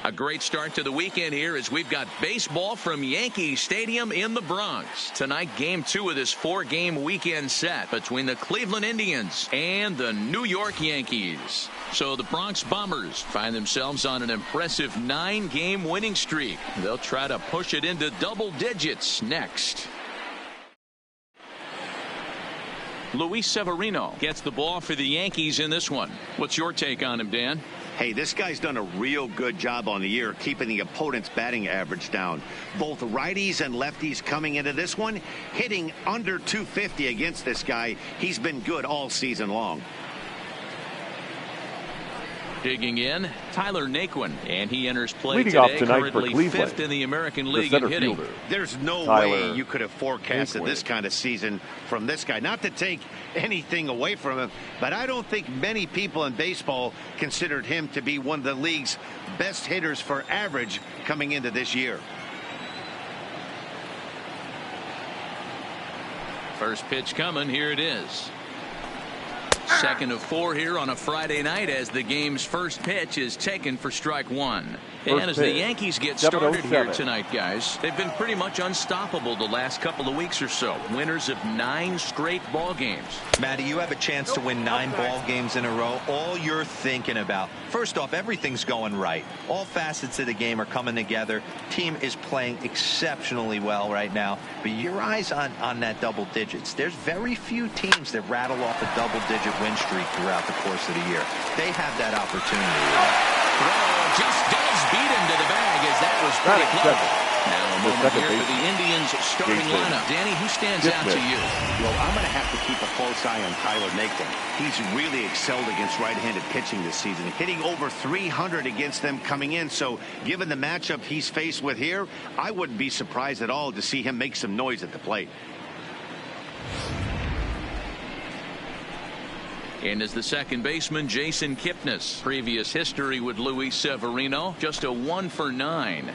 A great start to the weekend here as we've got baseball from Yankee Stadium in the Bronx. Tonight, Game 2 of this 4-game weekend set between the Cleveland Indians and the New York Yankees. So the Bronx Bombers find themselves on an impressive 9-game winning streak. They'll try to push it into double digits next. Luis Severino gets the ball for the Yankees in this one. What's your take on him, Dan? Hey, this guy's done a real good job on the year keeping the opponent's batting average down. Both righties and lefties coming into this one, hitting under 250 against this guy. He's been good all season long. Digging in, Tyler Naquin, and he enters play Leading today, off tonight currently for Cleveland, 5th in the American League the in hitting. fielder, There's no Tyler way you could have forecasted this kind of season from this guy. Not to take anything away from him, but I don't think many people in baseball considered him to be one of the league's best hitters for average coming into this year. First pitch coming. Here it is. Second of 4 here on a Friday night as the game's first pitch is taken for strike one. And as the Yankees get started here tonight, guys, they've been pretty much unstoppable the last couple of weeks or so. Winners of 9 straight ball games. Matty, you have a chance to win 9 ball games in a row. All you're thinking about, first off, everything's going right. All facets of the game are coming together. Team is playing exceptionally well right now. But your eyes on that double digits. There's very few teams that rattle off a double-digit win streak throughout the course of the year. They have that opportunity. Well, just does beat him to the bag as that was pretty close. Now a moment here for the Indians starting lineup. Danny, who stands out to you? Well, I'm going to have to keep a close eye on Tyler Naquin. He's really excelled against right-handed pitching this season, hitting over 300 against them coming in. So given the matchup he's faced with here, I wouldn't be surprised at all to see him make some noise at the plate. And as the second baseman, Jason Kipnis. Previous history with Luis Severino, just a 1 for 9.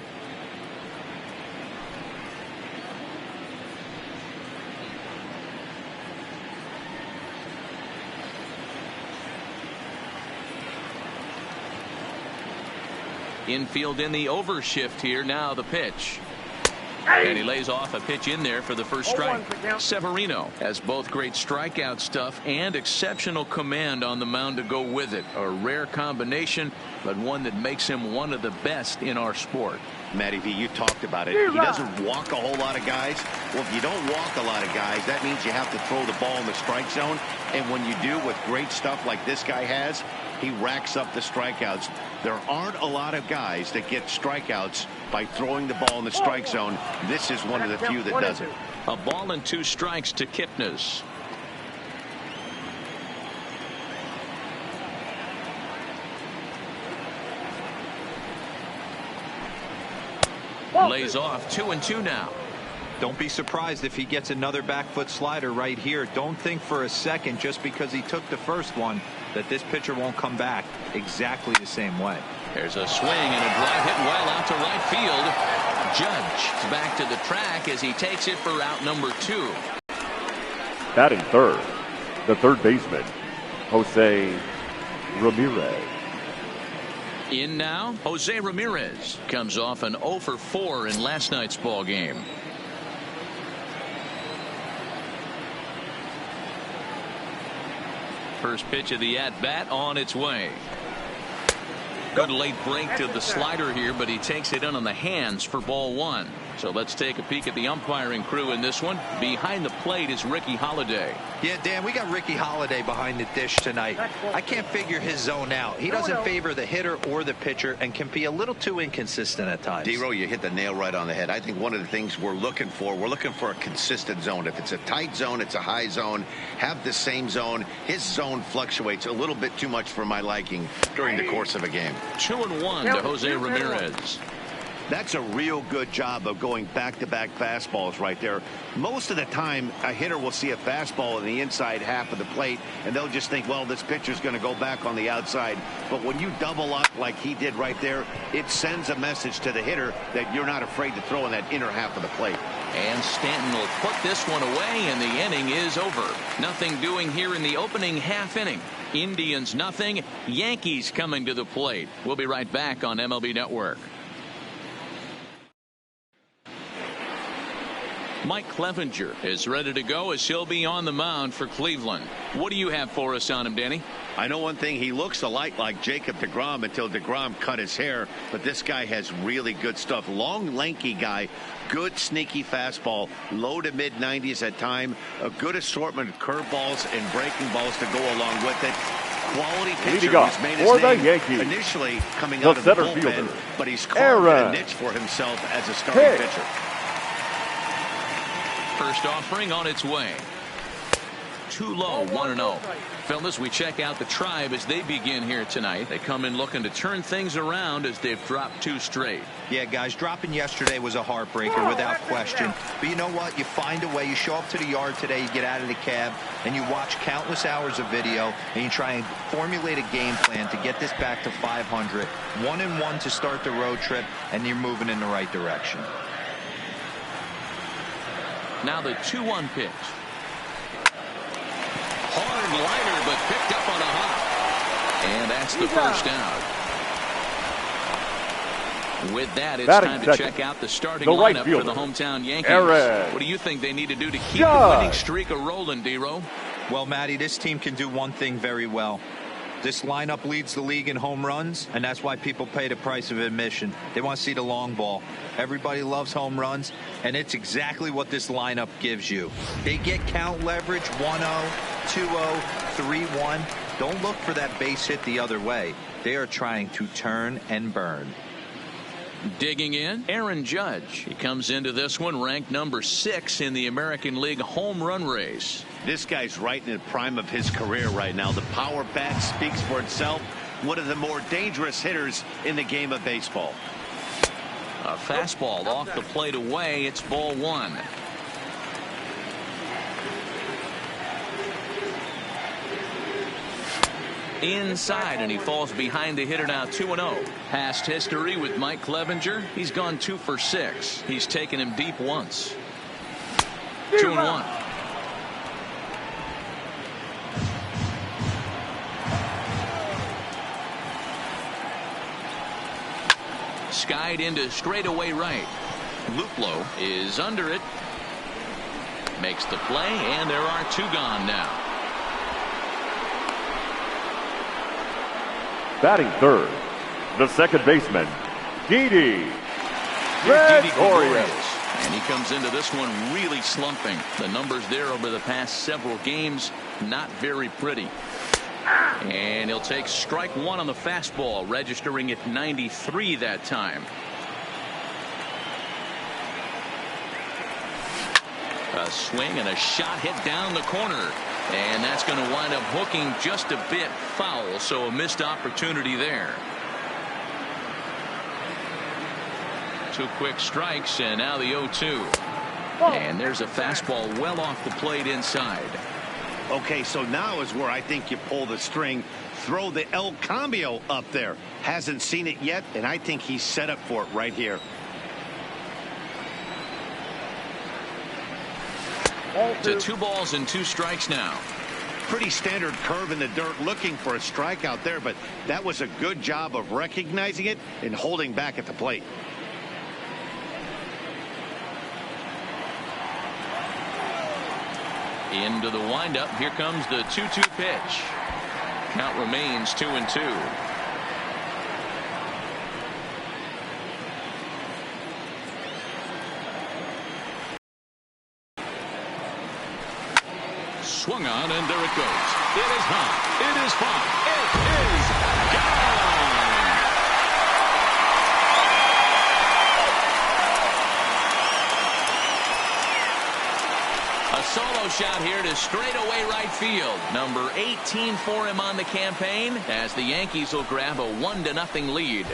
Infield in the overshift here. Now the pitch. And he lays off a pitch in there for the first strike. Severino has both great strikeout stuff and exceptional command on the mound to go with it. A rare combination, but one that makes him one of the best in our sport. Matty V, you talked about it. He doesn't walk a whole lot of guys. Well, if you don't walk a lot of guys, that means you have to throw the ball in the strike zone. And when you do with great stuff like this guy has, he racks up the strikeouts. There aren't a lot of guys that get strikeouts by throwing the ball in the strike zone. This is one of the few that does it. A ball and 2 strikes to Kipnis. Lays off 2-2 now. Don't be surprised if he gets another back foot slider right here. Don't think for a second just because he took the first one that this pitcher won't come back exactly the same way. There's a swing and a drive hit well out to right field. Judge back to the track as he takes it for out number 2. Batting third, the third baseman, Jose Ramirez. In now, Jose Ramirez comes off an 0 for 4 in last night's ball game. First pitch of the at-bat on its way. Good late break to the slider here, but he takes it in on the hands for ball 1. So let's take a peek at the umpiring crew in this one. Behind the plate is Ricky Holiday. Yeah, Dan, we got Ricky Holiday behind the dish tonight. I can't figure his zone out. He doesn't favor the hitter or the pitcher and can be a little too inconsistent at times. D-Row, you hit the nail right on the head. I think one of the things we're looking for a consistent zone. If it's a tight zone, it's a high zone. Have the same zone. His zone fluctuates a little bit too much for my liking during the course of a game. 2-1 to Jose Ramirez. That's a real good job of going back-to-back fastballs right there. Most of the time, a hitter will see a fastball in the inside half of the plate, and they'll just think, well, this pitcher's going to go back on the outside. But when you double up like he did right there, it sends a message to the hitter that you're not afraid to throw in that inner half of the plate. And Stanton will put this one away, and the inning is over. Nothing doing here in the opening half inning. Indians nothing. Yankees coming to the plate. We'll be right back on MLB Network. Mike Clevenger is ready to go as he'll be on the mound for Cleveland. What do you have for us on him, Danny? I know one thing. He looks a lot like Jacob deGrom until deGrom cut his hair. But this guy has really good stuff. Long, lanky guy. Good, sneaky fastball. Low to mid-90s at time. A good assortment of curveballs and breaking balls to go along with it. Quality pitcher who's made his name initially coming out of the bullpen. But he's carved a niche for himself as a starting pitcher. First offering on its way. Too low, 1-0. Fellas, we check out the Tribe as they begin here tonight. They come in looking to turn things around as they've dropped 2 straight. Yeah, guys, dropping yesterday was a heartbreaker without question. But you know what? You find a way. You show up to the yard today, you get out of the cab, and you watch countless hours of video, and you try and formulate a game plan to get this back to 500. 1-1 to start the road trip, and you're moving in the right direction. Now the 2-1 pitch. Hard liner, but picked up on a hop. And that's the first out. With that, it's time to check out the starting lineup for the hometown Yankees. What do you think they need to do to keep the winning streak a-rolling, D-Row? Well, Matty, this team can do one thing very well. This lineup leads the league in home runs, and that's why people pay the price of admission. They want to see the long ball. Everybody loves home runs, and it's exactly what this lineup gives you. They get count leverage, 1-0, 2-0, 3-1. Don't look for that base hit the other way. They are trying to turn and burn. Digging in, Aaron Judge. He comes into this one ranked number 6 in the American League home run race. This guy's right in the prime of his career right now. The power bat speaks for itself. One of the more dangerous hitters in the game of baseball. A fastball off the plate away. It's ball 1. Inside, and he falls behind the hitter now. 2-0. Past history with Mike Clevenger. He's gone 2 for 6. He's taken him deep once. 2-1. Skied into straightaway right. Luplow is under it. Makes the play, and there are 2 gone now. Batting third, the second baseman, Didi Gregorius. And he comes into this one really slumping. The numbers there over the past several games, not very pretty. And he'll take strike 1 on the fastball, registering at 93 that time. A swing and a shot hit down the corner. And that's going to wind up hooking just a bit foul, so a missed opportunity there. 2 quick strikes, and now the 0-2. And there's a fastball well off the plate inside. Okay, so now is where I think you pull the string. Throw the El Cambio up there. Hasn't seen it yet, and I think he's set up for it right here. To 2 balls and 2 strikes now. Pretty standard curve in the dirt, looking for a strikeout there, but that was a good job of recognizing it and holding back at the plate. Into the windup. Here comes the 2-2 pitch. Count remains 2-2. Swung on, and there it goes. It is hot. It is fun. It is gone. A solo shot here to straightaway right field. Number 18 for him on the campaign, as the Yankees will grab a 1-0 lead.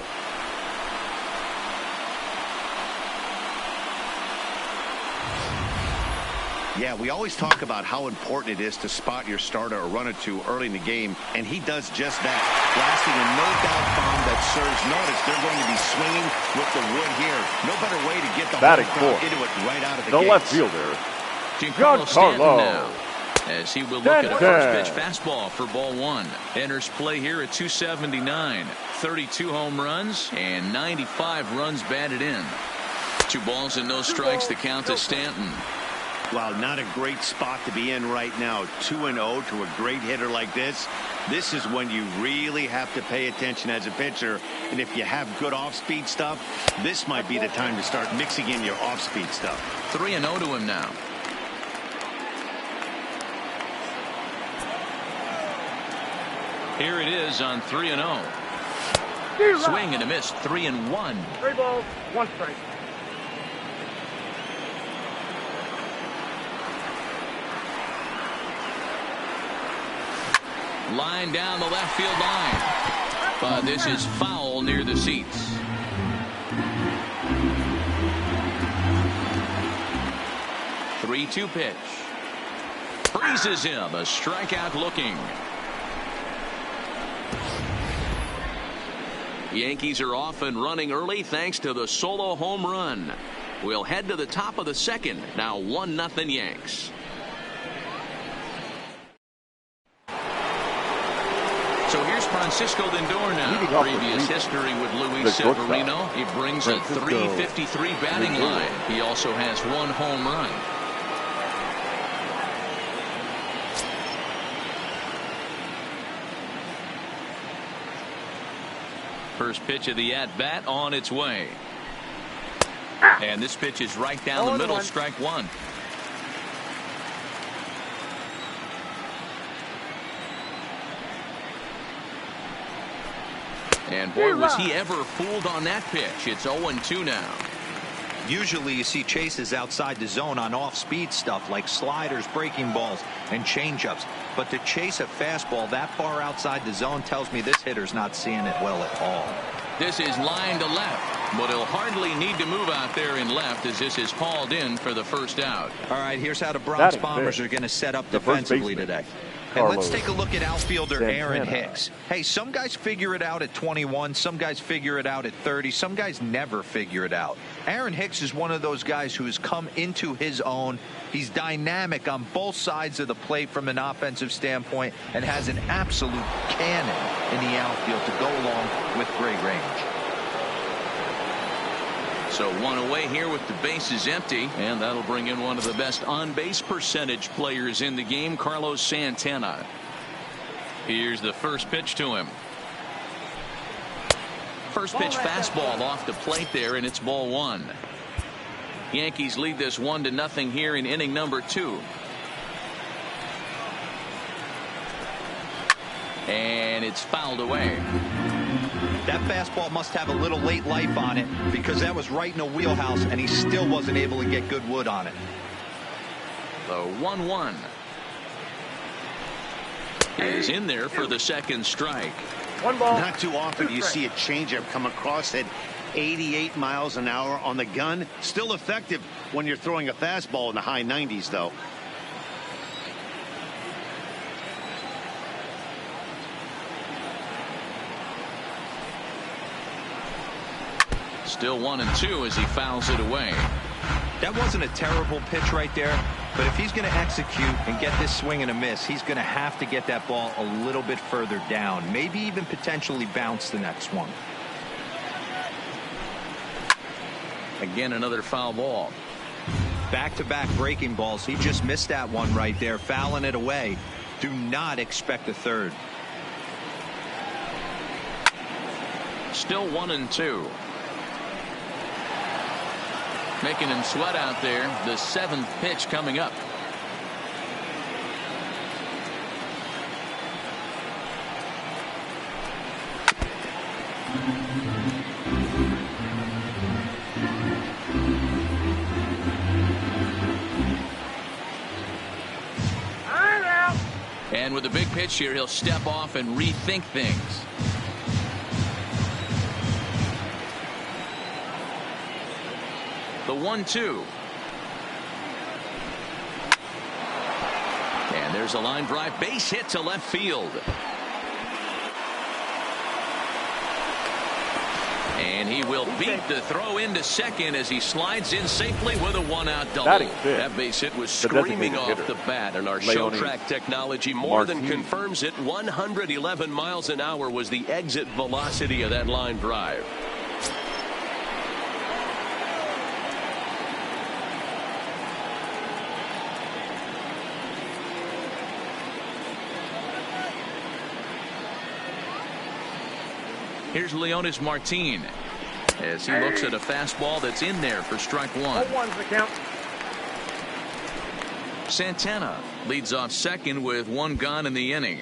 Yeah, we always talk about how important it is to spot your starter or run it to early in the game, and he does just that. Blasting a no-doubt bomb that serves notice. They're going to be swinging with the wood here. No better way to get the batting crowd fourth, into it right out of the the gates. left fielder, Giancarlo Stanton Giancarlo now, as he will look at a first pitch fastball for ball one. Enters play here at 279. 32 home runs and 95 runs batted in. 2 balls and no strikes to count to Stanton. Wow, not a great spot to be in right now. 2-0 to a great hitter like this. This is when you really have to pay attention as a pitcher. And if you have good off-speed stuff, this might be the time to start mixing in your off-speed stuff. 3-0 to him now. Here it is on 3-0. Swing and a miss. 3-1. 3 balls, 1 strike. Line down the left field line. But this is foul near the seats. Three-two pitch. Freezes him. A strikeout looking. Yankees are off and running early thanks to the solo home run. We'll head to the top of the second. Now 1-0 Yanks. So here's Francisco Lindor now. Previous history with Luis Severino. He brings a .353 batting line. He also has 1 home run. First pitch of the at-bat on its way. And this pitch is right down the middle, strike one. And boy, was he ever fooled on that pitch. It's 0-2 now. Usually you see chases outside the zone on off-speed stuff like sliders, breaking balls, and changeups. But to chase a fastball that far outside the zone tells me this hitter's not seeing it well at all. This is line to left, but he'll hardly need to move out there in left as this is hauled in for the first out. All right, here's how the Bronx Bombers are going to set up defensively today. And let's take a look at outfielder Aaron Hicks. Hey, some guys figure it out at 21. Some guys figure it out at 30. Some guys never figure it out. Aaron Hicks is one of those guys who has come into his own. He's dynamic on both sides of the plate from an offensive standpoint and has an absolute cannon in the outfield to go along with great range. So 1 away here with the bases empty, and that'll bring in one of the best on-base percentage players in the game, Carlos Santana. Here's the first pitch to him. First pitch fastball off the plate there, and it's ball 1. Yankees lead this 1-0 here in inning number 2. And it's fouled away. That fastball must have a little late life on it because that was right in the wheelhouse and he still wasn't able to get good wood on it. The 1-1 is in there for the second strike. 1 ball. Not too often do you see a changeup come across at 88 miles an hour on the gun. Still effective when you're throwing a fastball in the high 90s, though. Still 1-2 as he fouls it away. That wasn't a terrible pitch right there, but if he's going to execute and get this swing and a miss, he's going to have to get that ball a little bit further down, maybe even potentially bounce the next one. Again, another foul ball. Back-to-back breaking balls. He just missed that one right there, fouling it away. Do not expect a third. Still 1-2. Making him sweat out there. The 7th pitch coming up. And with a big pitch here, he'll step off and rethink things. The 1-2. There's a line drive base hit to left field. And he will beat the throw into second as he slides in safely with a one-out double. That base hit was screaming off the bat, and our show track technology more than confirms it. 111 miles an hour was the exit velocity of that line drive. Here's Leonis Martin as he looks at a fastball that's in there for strike one. 0-1's the count. Santana leads off second with one gone in the inning.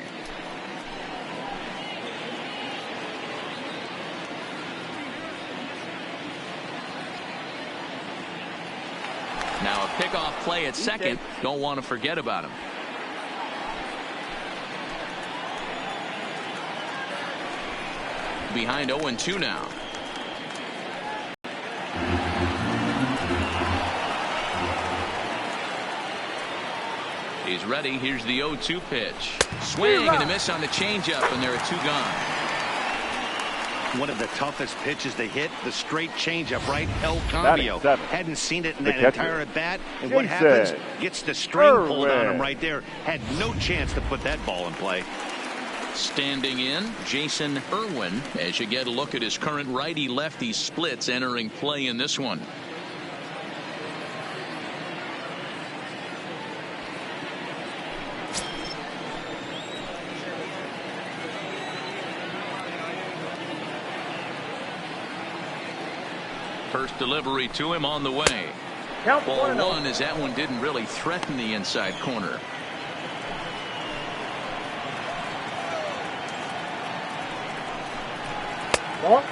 Now a pickoff play at second. Don't want to forget about him. Behind 0-2 now. He's ready. Here's the 0-2 pitch. Swing and a miss on the changeup, and there are two gone. One of the toughest pitches to hit, the straight changeup, right? El Cambio. Hadn't seen it in that entire at bat. And what happens? Gets the string pulled on him right there. Had no chance to put that ball in play. Standing in, Jason Irwin, as you get a look at his current righty-lefty splits entering play in this one. First delivery to him on the way. Ball one, as that one didn't really threaten the inside corner.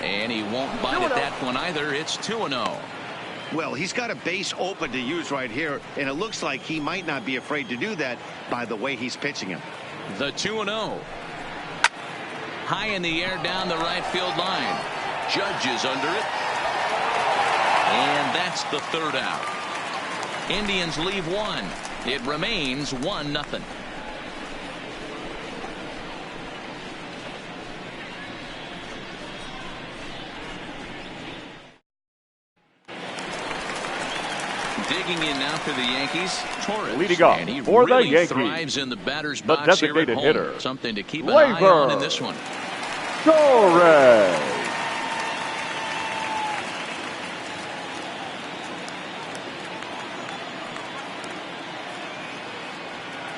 And he won't bite at that one either. It's 2-0. Well, he's got a base open to use right here, and it looks like he might not be afraid to do that by the way he's pitching him. The 2-0. High in the air down the right field line. Judge is under it. And that's the third out. Indians leave one. It remains 1-0. Digging in now for the Yankees, Torres. Leading off and he for really the Yankees, thrives in the batter's the box here at designated home. hitter, Something to keep an eye on in this one. Torres.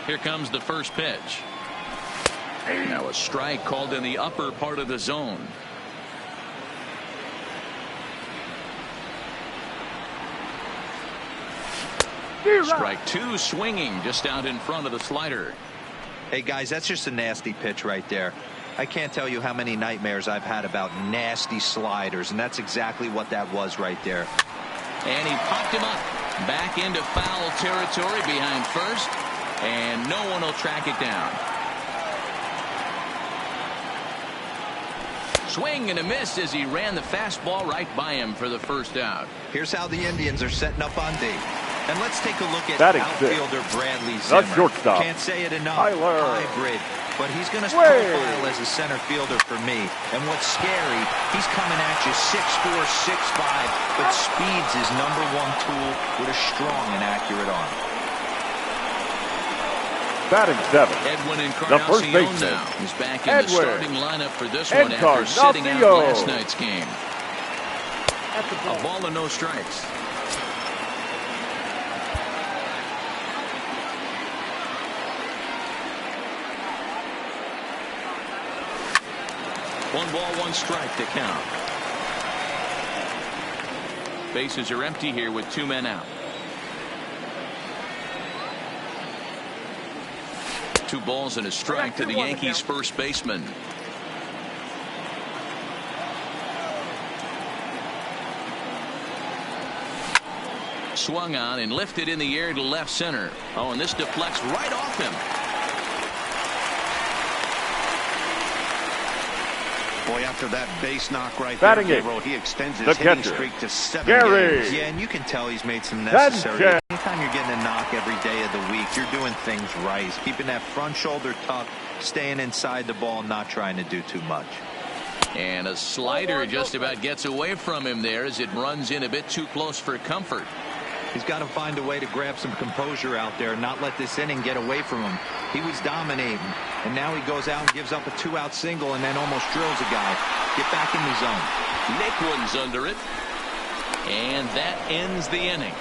Here comes the first pitch. Now a strike called in the upper part of the zone. Strike two, swinging just out in front of the slider. Hey guys, that's just a nasty pitch right there. I can't tell you how many nightmares I've had about nasty sliders, and that's exactly what that was right there. And he popped him up back into foul territory behind first, and no one will track it down. Swing and a miss as he ran the fastball right by him for the first out. Here's how the Indians are setting up on D. And let's take a look at outfielder Bradley Zimmer. Zimmer. Shortstop. Can't say it enough. Tyler. Hybrid. But he's going to profile as a center fielder for me. And what's scary, he's coming at you 6'4", 6'5", but speed's his #1 tool with a strong and accurate arm. Batting seven. Edwin The first Encarnacion baseman. now is back in the starting lineup for this one after Encarnacion. sitting out last night's game. A ball and no strikes. One ball, one strike to count. Bases are empty here with two men out. Two balls and a strike to the Yankees first baseman. Swung on and lifted in the air to left center. Oh, and this deflects right off him. Boy, after that base knock right Batting there, it. Gabriel, he extends his The hitting catcher, streak to 7 Gary. games. Yeah, and you can tell he's made some necessary. Sanchez. In fact, Anytime you're getting a knock every day of the week, you're doing things right. He's keeping that front shoulder tucked, staying inside the ball, not trying to do too much. And a slider just about gets away from him there as it runs in a bit too close for comfort. He's got to find a way to grab some composure out there and not let this inning get away from him. He was dominating, and now he goes out and gives up a 2-out single and then almost drills a guy. Get back in the zone. Naquin's under it. And that ends the inning.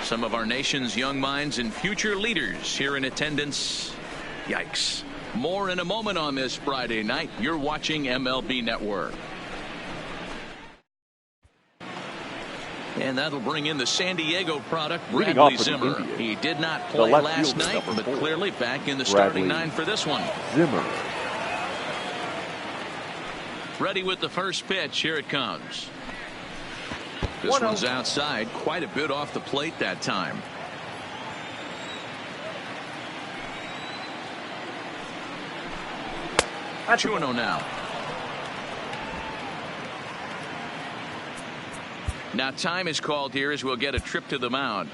Some of our nation's young minds and future leaders here in attendance. Yikes. More in a moment on this Friday night. You're watching MLB Network. And that'll bring in the San Diego product, Bradley Zimmer. He did not play last night, but clearly back in the starting nine for this one. Zimmer. Ready with the first pitch. Here it comes. This one's outside, quite a bit off the plate that time. That's 2-0 now. Now time is called here as we'll get a trip to the mound.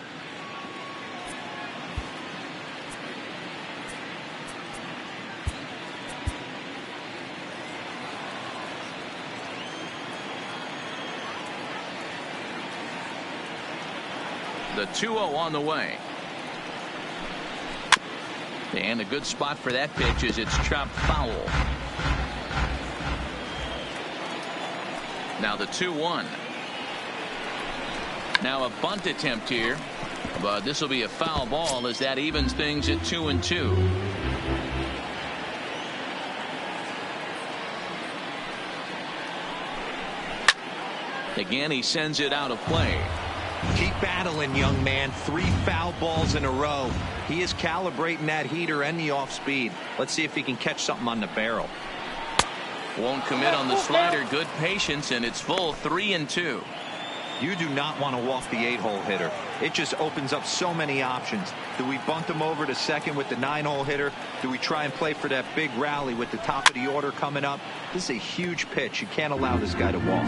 The 2-0 on the way. And a good spot for that pitch is it's chopped foul. Now the 2-1. Now a bunt attempt here, but this will be a foul ball as that evens things at 2-2. Again, he sends it out of play. Keep battling, young man. 3 foul balls in a row. He is calibrating that heater and the off speed. Let's see if he can catch something on the barrel. Won't commit on the slider. Good patience, and it's full 3-2. You do not want to walk the 8-hole hitter. It just opens up so many options. Do we bunt him over to second with the 9-hole hitter? Do we try and play for that big rally with the top of the order coming up? This is a huge pitch. You can't allow this guy to walk.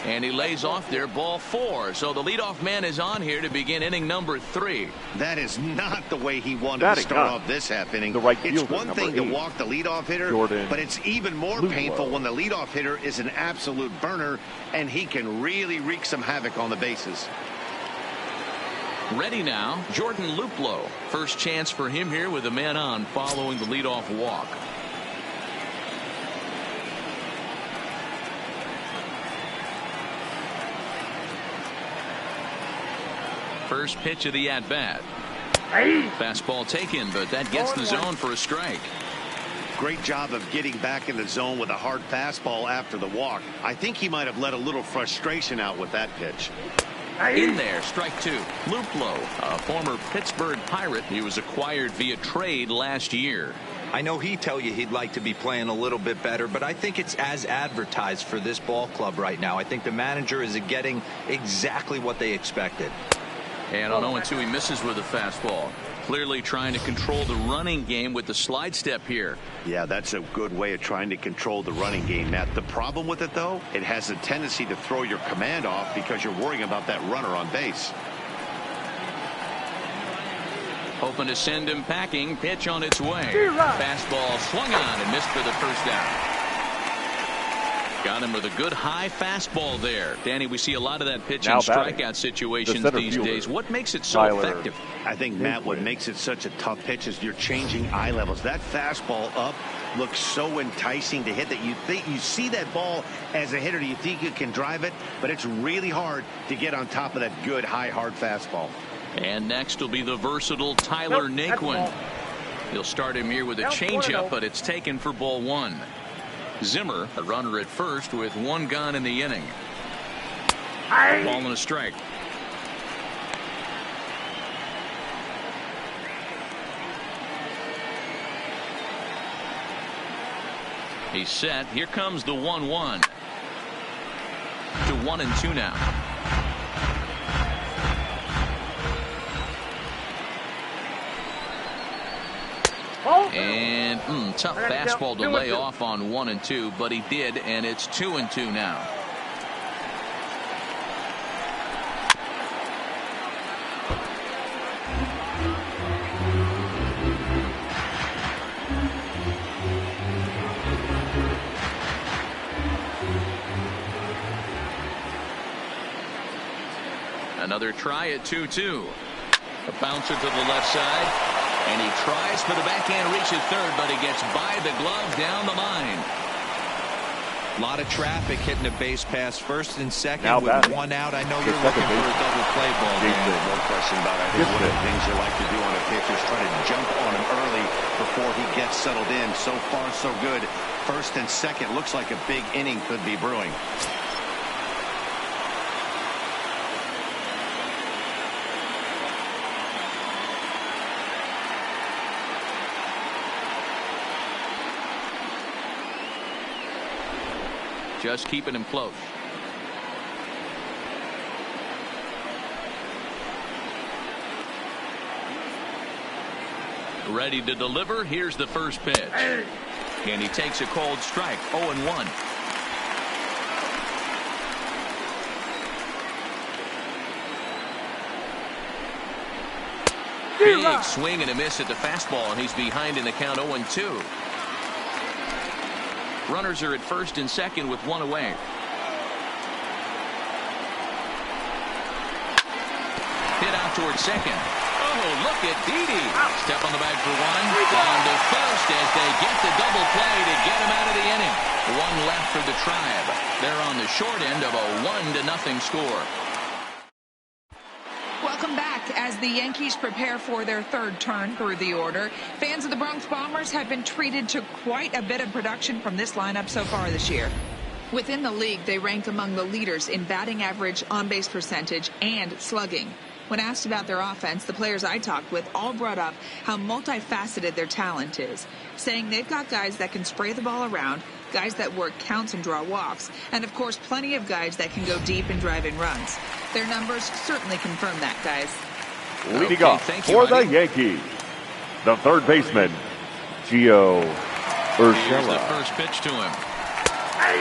And he lays off there, ball 4. So the leadoff man is on here to begin inning number 3. That is not the way he wanted to start off this half inning. It's one thing to walk the leadoff hitter, but it's even more painful when the leadoff hitter is an absolute burner, and he can really wreak some havoc on the bases. Ready now, Jordan Luplow. First chance for him here with a man on following the leadoff walk. First pitch of the at-bat. Fastball taken, but that gets the zone for a strike. Great job of getting back in the zone with a hard fastball after the walk. I think he might have let a little frustration out with that pitch. In there, strike 2. Luplow, a former Pittsburgh Pirate. He was acquired via trade last year. I know he'd tell you he'd like to be playing a little bit better, but I think it's as advertised for this ball club right now. I think the manager is getting exactly what they expected. And on 0-2, he misses with a fastball. Clearly trying to control the running game with the slide step here. Yeah, that's a good way of trying to control the running game, Matt. The problem with it, though, it has a tendency to throw your command off because you're worrying about that runner on base. Hoping to send him packing. Pitch on its way. Fastball swung on and missed for the first down. Got him with a good high fastball there. Danny, we see a lot of that pitch in strikeout situations these days. What makes it so effective? I think, Matt, what makes it such a tough pitch is you're changing eye levels. That fastball up looks so enticing to hit that you think you see that ball as a hitter. You think you can drive it, but it's really hard to get on top of that good high hard fastball. And next will be the versatile Tyler Naquin. He'll start him here with a changeup, but it's taken for ball 1. Zimmer, a runner at first with 1 gone in the inning. Ball and a strike. He's set. Here comes the 1-1. To 1-2 now. And tough fastball to lay off on 1 and 2, but he did, and it's 2 and 2 now. Another try at 2-2. A bouncer to the left side. And he tries for the backhand reach at third, but he gets by the glove down the line. A lot of traffic hitting a base pass first and second Now with batting. 1 out. I know you're looking for a double play ball. No question about it. I think one of the things you like to do on a pitch is try to jump on him early before he gets settled in. So far, so good. First and second looks like a big inning could be brewing. Just keeping him close. Ready to deliver. Here's the first pitch. And he takes a cold strike. 0-1. Big swing and a miss at the fastball, and he's behind in the count 0-2. Runners are at first and second with 1 away. Hit out towards second. Oh, look at Didi. Step on the bag for 1. Down to first as they get the double play to get him out of the inning. 1 left for the Tribe. They're on the short end of a 1-0 score. Welcome back. As the Yankees prepare for their third turn through the order, fans of the Bronx Bombers have been treated to quite a bit of production from this lineup so far this year. Within the league, they rank among the leaders in batting average, on-base percentage, and slugging. When asked about their offense, the players I talked with all brought up how multifaceted their talent is, saying they've got guys that can spray the ball around, guys that work counts and draw walks, and of course plenty of guys that can go deep and drive in runs. Their numbers certainly confirm that, guys. Leading off for the Yankees, the third baseman, Gio Urshela. Here's the first pitch to him.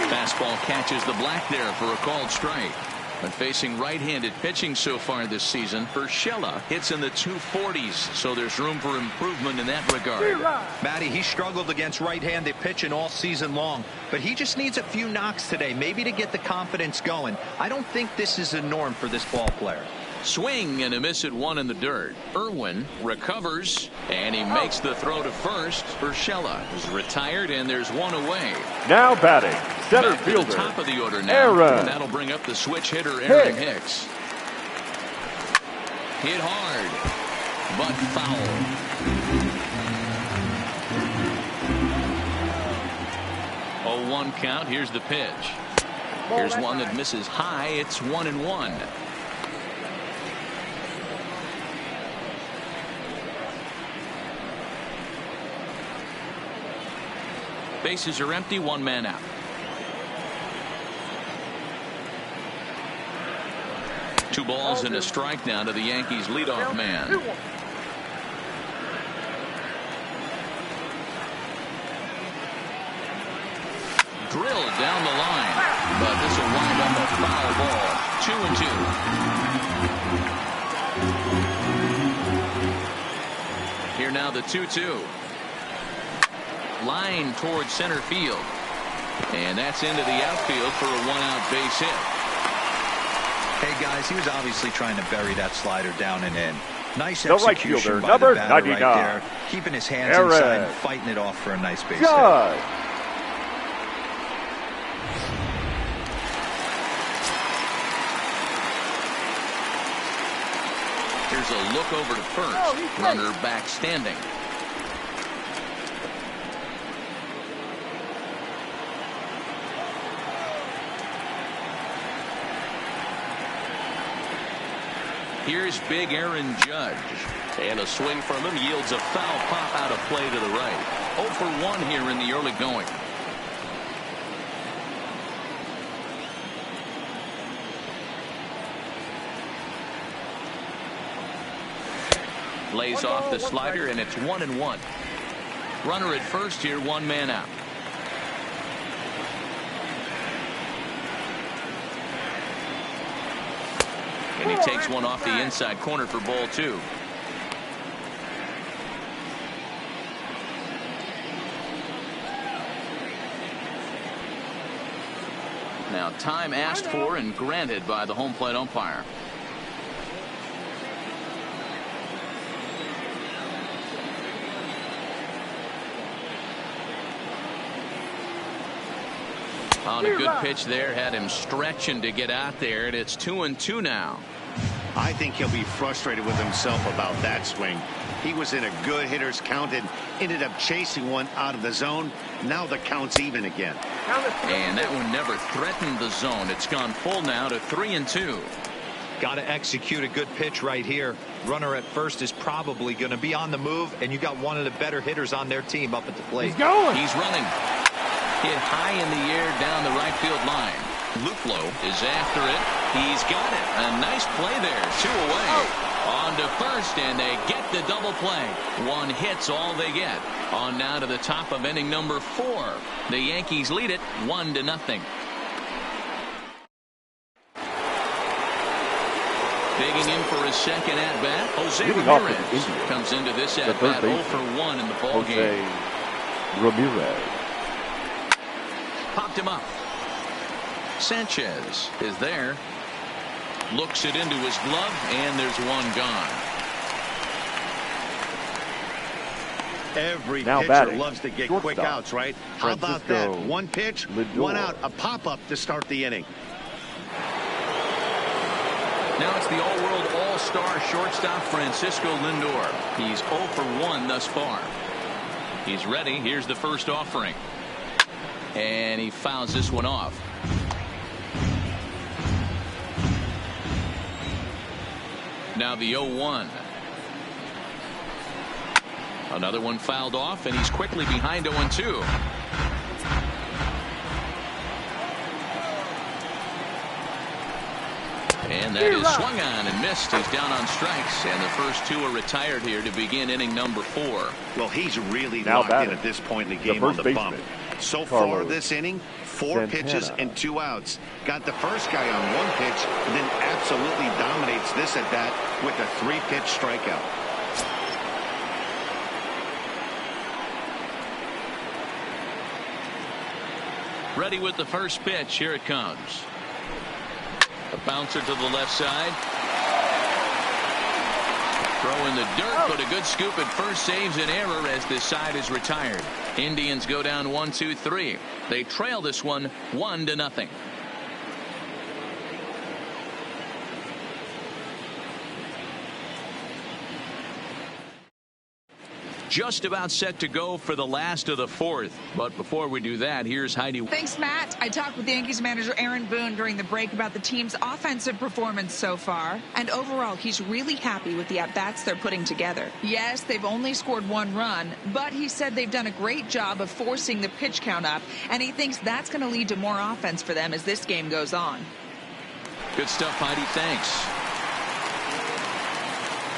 Fastball catches the black there for a called strike. But facing right-handed pitching so far this season, Urshela hits in the 240s, so there's room for improvement in that regard. Matty, he struggled against right-handed pitching all season long, but he just needs a few knocks today, maybe to get the confidence going. I don't think this is a norm for this ball player. Swing and a miss at 1 in the dirt. Irwin recovers, and he makes the throw to first. Urshela is retired, and there's 1 away. Now batting, center fielder, the top of the order now. Aaron. And that'll bring up the switch hitter, Aaron Hicks. Hit hard, but foul. Oh, 1 count. Here's the pitch. Here's one that misses high. It's 1-1. Bases are empty, 1 man out. Two balls and a strike now to the Yankees leadoff man. Drilled down the line, but this will wind up a foul ball. 2-2. Here now the 2-2. Line towards center field, and that's into the outfield for a 1-out base hit. Hey guys, he was obviously trying to bury that slider down and in. Nice the right execution fielder, by number the batter 99, right there, keeping his hands Aaron. inside and fighting it off for a nice base hit. Here's a look over to first. Runner back standing. Here's big Aaron Judge. And a swing from him yields a foul pop out of play to the right. 0 for 1 here in the early going. Lays off the slider, and it's 1-1. Runner at first here, 1 man out. And he takes one off the inside corner for ball 2. Now time asked for and granted by the home plate umpire. On a good pitch there, had him stretching to get out there, and it's 2-2 now. I think he'll be frustrated with himself about that swing. He was in a good hitter's count and ended up chasing one out of the zone. Now the count's even again. And that one never threatened the zone. It's gone full now to 3-2. Got to execute a good pitch right here. Runner at first is probably going to be on the move, and you got one of the better hitters on their team up at the plate. He's going. He's running. Hit high in the air down the right field line. Luplow is after it. He's got it. A nice play there. 2 away. On to first, and they get the double play. 1 hit's all they get. On now to the top of inning number 4. The Yankees lead it 1-0. Digging in for his second at-bat, Jose Ramirez comes into this at-bat 0 for 1 in the ballgame. Ramirez. Popped him up. Sanchez is there. Looks it into his glove, and there's 1 gone. Every Now pitcher batting, loves to get shortstop, quick outs, right? How about that? 1 pitch, Lindor. 1 out, a pop-up to start the inning. Now it's the all-world all-star shortstop Francisco Lindor. He's 0 for 1 thus far. He's ready. Here's the first offering. And he fouls this one off. Now the 0-1. Another one fouled off, and he's quickly behind 0-2. And that is swung on and missed. He's down on strikes, and the first 2 are retired here to begin inning number 4. Well, he's really Now locked batting, in at this point in the game the on first the bump. baseman, So Carlos far this inning, 4 pitches and 2 outs. Got the first guy on 1 pitch, and then absolutely dominates this at bat with a 3-pitch strikeout. Ready with the first pitch. Here it comes. A bouncer to the left side. Throw in the dirt, but a good scoop at first saves an error as this side is retired. Indians go down 1-2-3. They trail this one 1-0. Just about set to go for the last of the 4th. But before we do that, here's Heidi. Thanks, Matt. I talked with Yankees manager Aaron Boone during the break about the team's offensive performance so far. And overall, he's really happy with the at-bats they're putting together. Yes, they've only scored 1 run, but he said they've done a great job of forcing the pitch count up, and he thinks that's going to lead to more offense for them as this game goes on. Good stuff, Heidi. Thanks.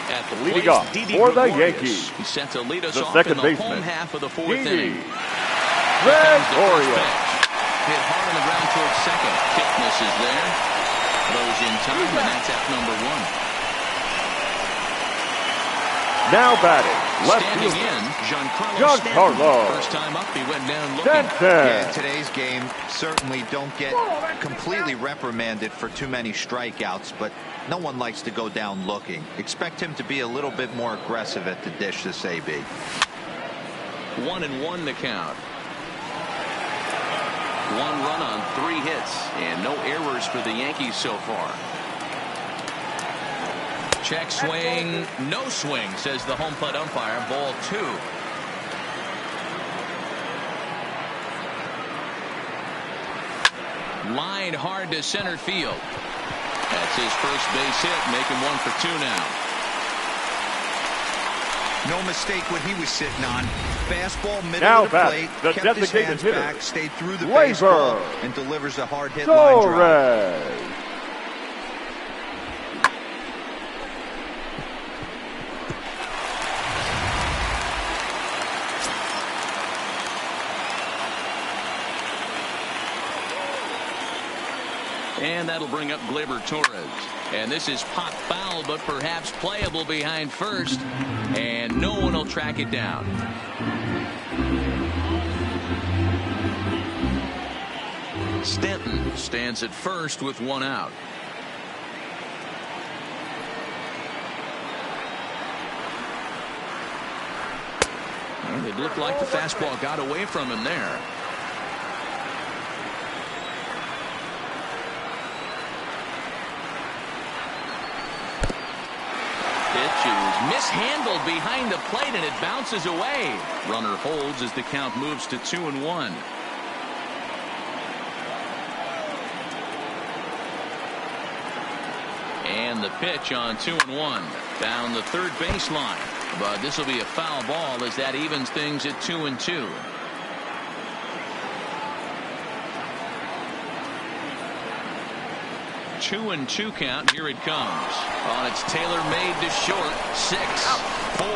At the leading off for the Yankees, he's set to lead us the off second in the baseman, home half of the 4th inning. Gregorio. Hit hard on the ground towards second. Thickness is there. Throws in time, and that's at number 1. Now batting, left standing fielder, in, Giancarlo. First time up, he went down looking. Yeah, today's game certainly don't get completely reprimanded for too many strikeouts, but no one likes to go down looking. Expect him to be a little bit more aggressive at the dish this AB. 1-1 the count. 1 run on 3 hits, and no errors for the Yankees so far. Check swing, no swing, says the home plate umpire. Ball 2. Line hard to center field. That's his first base hit, making 1 for 2 now. No mistake what he was sitting on. Fastball, middle now of the plate, the kept his hands hitter, back, stayed through the Labor. baseball, and delivers a hard hit line drive. And that'll bring up Gleyber Torres. And this is pop foul, but perhaps playable behind first. And no one will track it down. Stanton stands at first with one out. Well, it looked like the fastball got away from him there. Pitch is mishandled behind the plate, and it bounces away. Runner holds as the count moves to 2-1. And the pitch on 2-1 down the third baseline. But this will be a foul ball as that evens things at 2-2. Two and two count. Here it comes. On its tailor-made to short. 6, 4,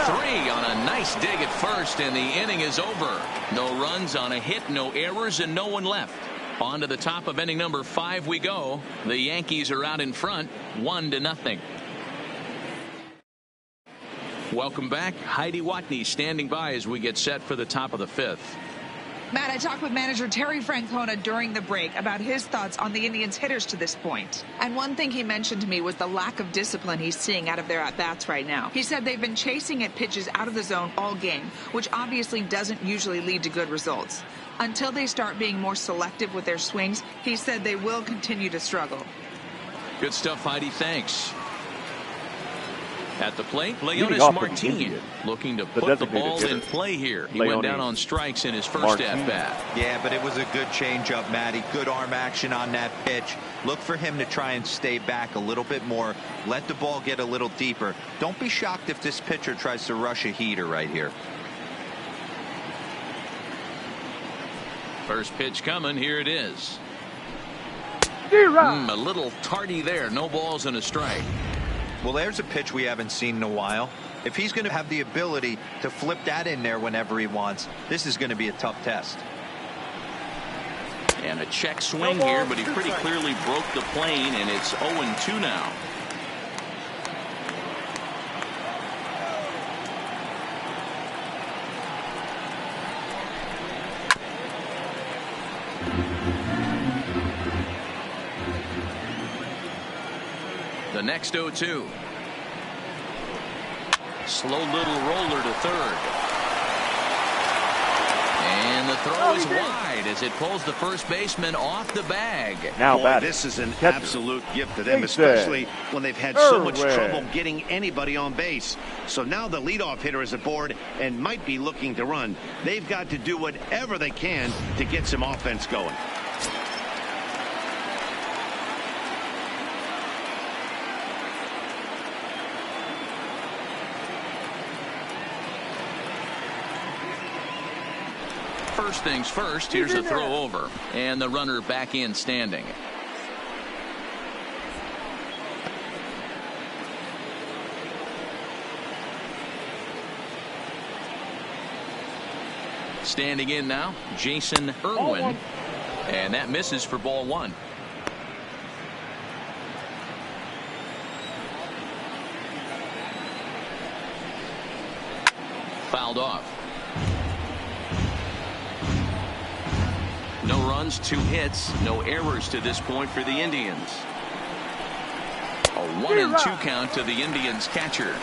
3 on a nice dig at first, and the inning is over. No runs on a hit, no errors, and no one left. On to the top of inning number 5 we go. The Yankees are out in front, 1-0. Welcome back. Heidi Watney standing by as we get set for the top of the 5th. Matt, I talked with manager Terry Francona during the break about his thoughts on the Indians' hitters to this point. And one thing he mentioned to me was the lack of discipline he's seeing out of their at-bats right now. He said they've been chasing at pitches out of the zone all game, which obviously doesn't usually lead to good results. Until they start being more selective with their swings, he said they will continue to struggle. Good stuff, Heidi. Thanks. At the plate, Leonis Martin looking to put the ball in play here. He went down on strikes in his first at-bat. Yeah, but it was a good changeup, Matty. Good arm action on that pitch. Look for him to try and stay back a little bit more. Let the ball get a little deeper. Don't be shocked if this pitcher tries to rush a heater right here. First pitch coming. Here it is. A little tardy there. No balls and a strike. Well, there's a pitch we haven't seen in a while. If he's going to have the ability to flip that in there whenever he wants, this is going to be a tough test. And a check swing here, but he pretty clearly broke the plane, and it's 0-2 now. The next 0-2. Slow little roller to third. And the throw is wide as it pulls the first baseman off the bag. Now, this is an absolute gift to them, especially when they've had so much trouble getting anybody on base. So now the leadoff hitter is aboard and might be looking to run. They've got to do whatever they can to get some offense going. First things first, here's a throw over, and the runner back in standing. Standing in now, Jason Irwin, and that misses for ball 1. Fouled off. No runs, 2 hits, no errors to this point for the Indians. A 1-2 count to the Indians catcher.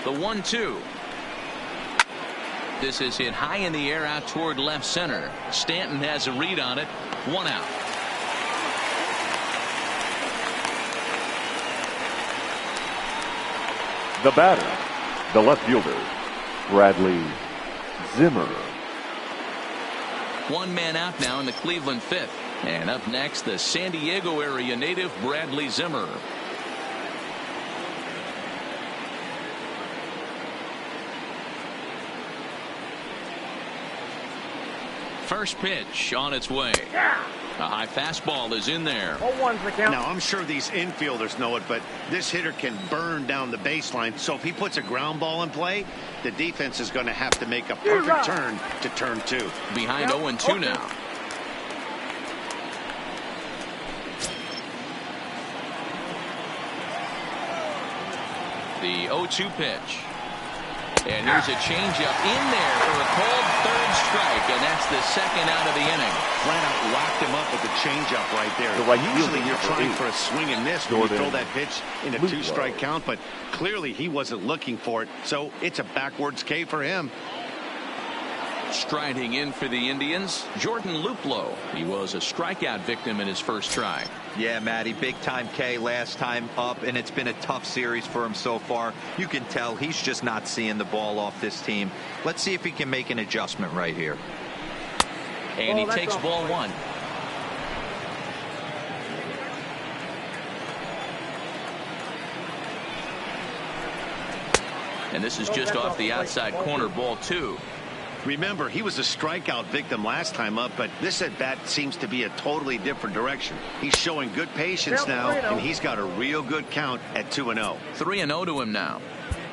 The 1-2. This is hit high in the air out toward left center. Stanton has a read on it. 1 out. The batter, the left fielder, Bradley Zimmer. 1 man out now in the Cleveland 5th. And up next, the San Diego area native Bradley Zimmer. First pitch on its way. A high fastball is in there. 0-1's the count. Now, I'm sure these infielders know it, but this hitter can burn down the baseline. So if he puts a ground ball in play, the defense is going to have to make a perfect turn to turn 2. Behind 0-2 now. The 0-2 pitch. And here's a changeup in there for a called third strike, and that's the second out of the inning. Flat out locked him up with the changeup right there. Usually you're trying for a swing and miss when you throw that pitch in a 2-strike count, but clearly he wasn't looking for it, so it's a backwards K for him. Striding in for the Indians, Jordan Luplow. He was a strikeout victim in his first try. Yeah, Matty, big time K last time up, and it's been a tough series for him so far. You can tell he's just not seeing the ball off this team. Let's see if he can make an adjustment right here. And he takes ball 1. And this is just off the outside corner, ball 2. Remember, he was a strikeout victim last time up, but this at bat seems to be a totally different direction. He's showing good patience now, and he's got a real good count at 2-0. 3-0 to him now.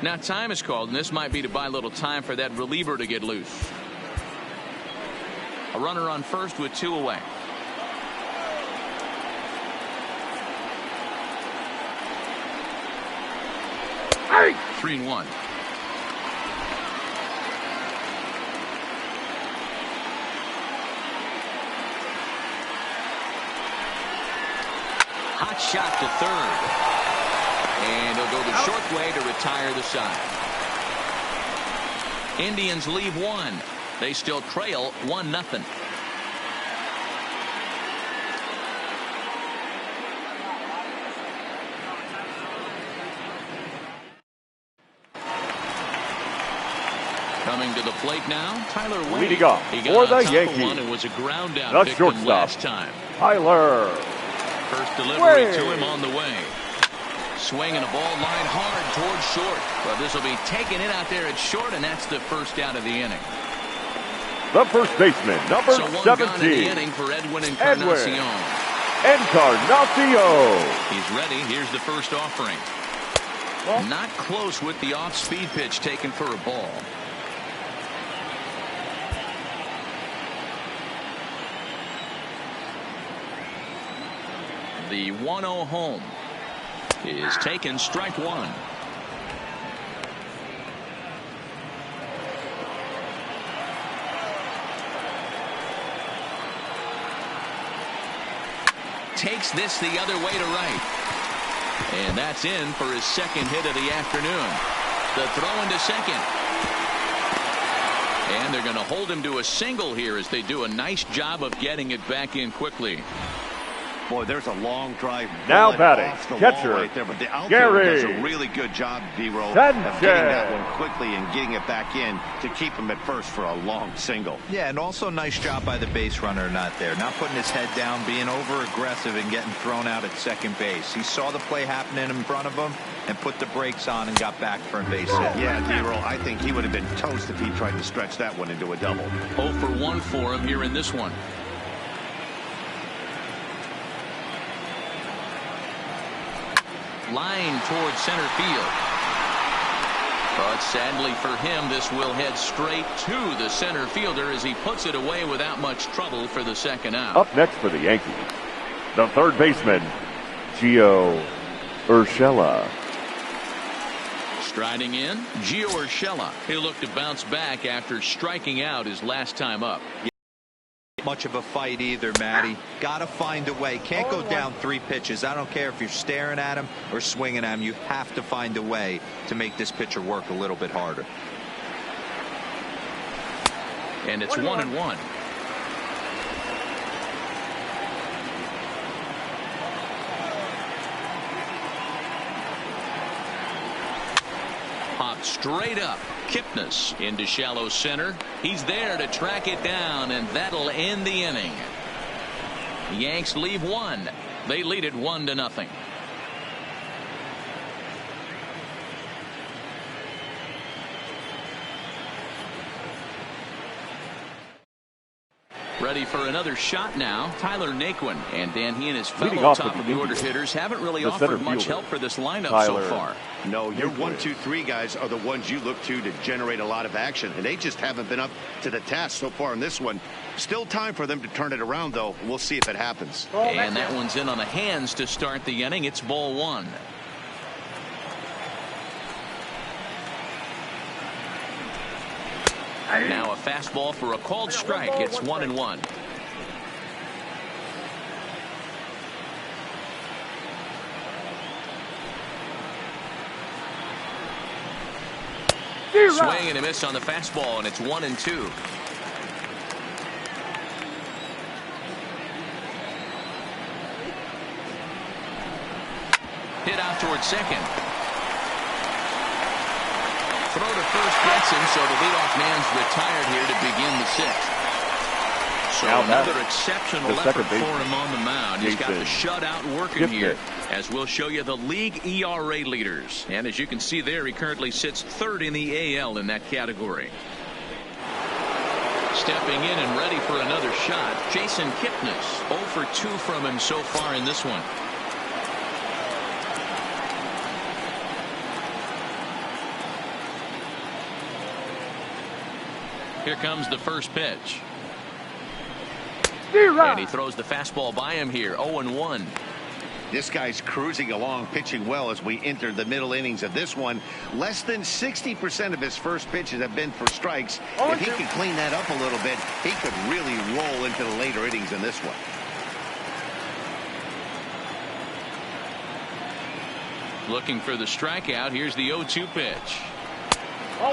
Now time is called, and this might be to buy a little time for that reliever to get loose. A runner on first with 2 away. Hey! 3-1. Hot shot to third. And he'll go the short way to retire the side. Indians leave 1. They still trail 1-0. Coming to the plate now, Tyler Wade. Leading off for the Yankees, one and was a ground out the victim shortstop last time. Tyler First delivery to him on the way. Swinging a ball line hard towards short. But this will be taking it out there at short, and that's the first out of the inning. The first baseman, number so 1 17. gone in the inning for Edwin Encarnacion. He's ready. Here's the first offering. Not close with the off-speed pitch taken for a ball. The 1-0 home is taken, strike 1. Takes this the other way to right. And that's in for his second hit of the afternoon. The throw into second. And they're going to hold him to a single here as they do a nice job of getting it back in quickly. Boy, there's a long drive. Now batting, off the catcher, wall right there, but the outfielder does a really good job, D-Roll, of getting that one quickly and getting it back in to keep him at first for a long single. Yeah, and also nice job by the base runner not there. Not putting his head down, being over-aggressive and getting thrown out at second base. He saw the play happening in front of him and put the brakes on and got back for a base hit. Yeah, D-Roll, I think he would have been toast if he tried to stretch that one into a double. 0 for 1 for him here in this one. Line towards center field. But sadly for him, this will head straight to the center fielder as he puts it away without much trouble for the second out. Up next for the Yankees, the third baseman, Gio Urshela. Striding in, Gio Urshela. He'll look to bounce back after striking out his last time up. Much of a fight either, Matty. Gotta find a way. Can't go down 3 pitches. I don't care if you're staring at him or swinging at him. You have to find a way to make this pitcher work a little bit harder. And it's 1-1. Popped straight up. Kipnis into shallow center. He's there to track it down, and that'll end the inning. The Yanks leave 1. They lead it 1-0. Ready for another shot now, Tyler Naquin. And Dan, he and his fellow top of the order hitters haven't really offered much help for this lineup so far. No, your 1, 2, 3 guys are the ones you look to generate a lot of action, and they just haven't been up to the task so far in this one. Still time for them to turn it around, though. We'll see if it happens. And that one's in on the hands to start the inning. It's ball 1. Now a fastball for a called strike. It's 1-1. Swing and a miss on the fastball, and it's 1-2. Hit out towards second. Throw to first gets him, so the leadoff man's retired here to begin the 6th. So now another exceptional effort for him on the mound. He's got the shutout working here, as we'll show you the league ERA leaders. And as you can see there, he currently sits 3rd in the AL in that category. Stepping in and ready for another shot, Jason Kipnis. 0 for 2 from him so far in this one. Here comes the first pitch. And he throws the fastball by him here. 0-1. This guy's cruising along, pitching well as we enter the middle innings of this one. Less than 60% of his first pitches have been for strikes. If he can clean that up a little bit, he could really roll into the later innings in this one. Looking for the strikeout. Here's the 0-2 pitch.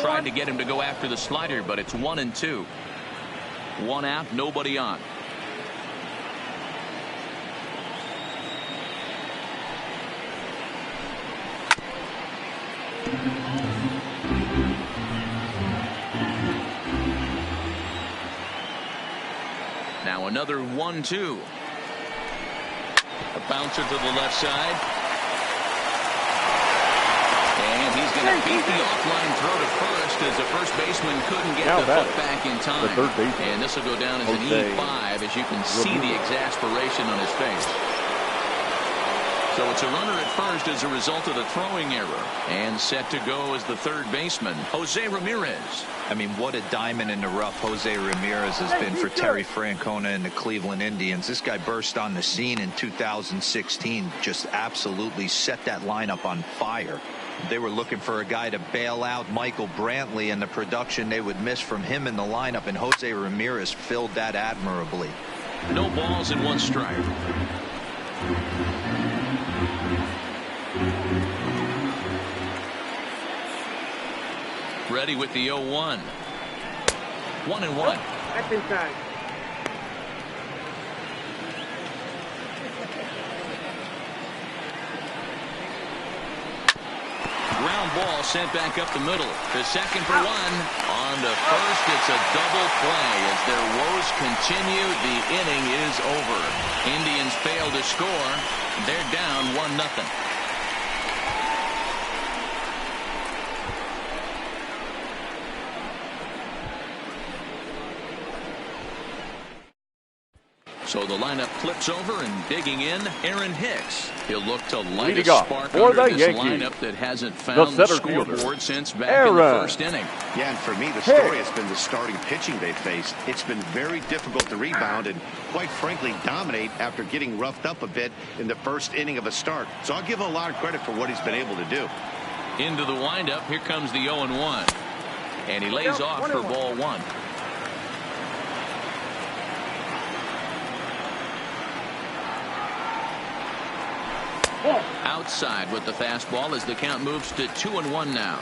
Trying to get him to go after the slider, but it's 1-2. 1 out, nobody on. Now another 1-2. A bouncer to the left side. And he's going to beat the offline throw to first as the first baseman couldn't get the foot back in time. And this will go down as an E5 as you can see the exasperation on his face. So it's a runner at first as a result of the throwing error. And set to go as the third baseman, Jose Ramirez. I mean, what a diamond in the rough Jose Ramirez has been for Terry Francona and the Cleveland Indians. This guy burst on the scene in 2016, just absolutely set that lineup on fire. They were looking for a guy to bail out Michael Brantley, and the production they would miss from him in the lineup, and Jose Ramirez filled that admirably. No balls and 1 strike. Ready with the 0-1. 1-1. That's inside. Ground ball sent back up the middle. To second for 1. On to first, it's a double play. As their woes continue, the inning is over. Indians fail to score. They're down 1-0. So the lineup flips over, and digging in, Aaron Hicks. He'll look to light a spark under this lineup that hasn't found the scoreboard since back in the first inning. Yeah, and for me, the story has been the starting pitching they faced. It's been very difficult to rebound and, quite frankly, dominate after getting roughed up a bit in the first inning of a start. So I'll give him a lot of credit for what he's been able to do. Into the windup, here comes the 0-1. And he lays off for ball 1. Outside with the fastball as the count moves to 2-1 now.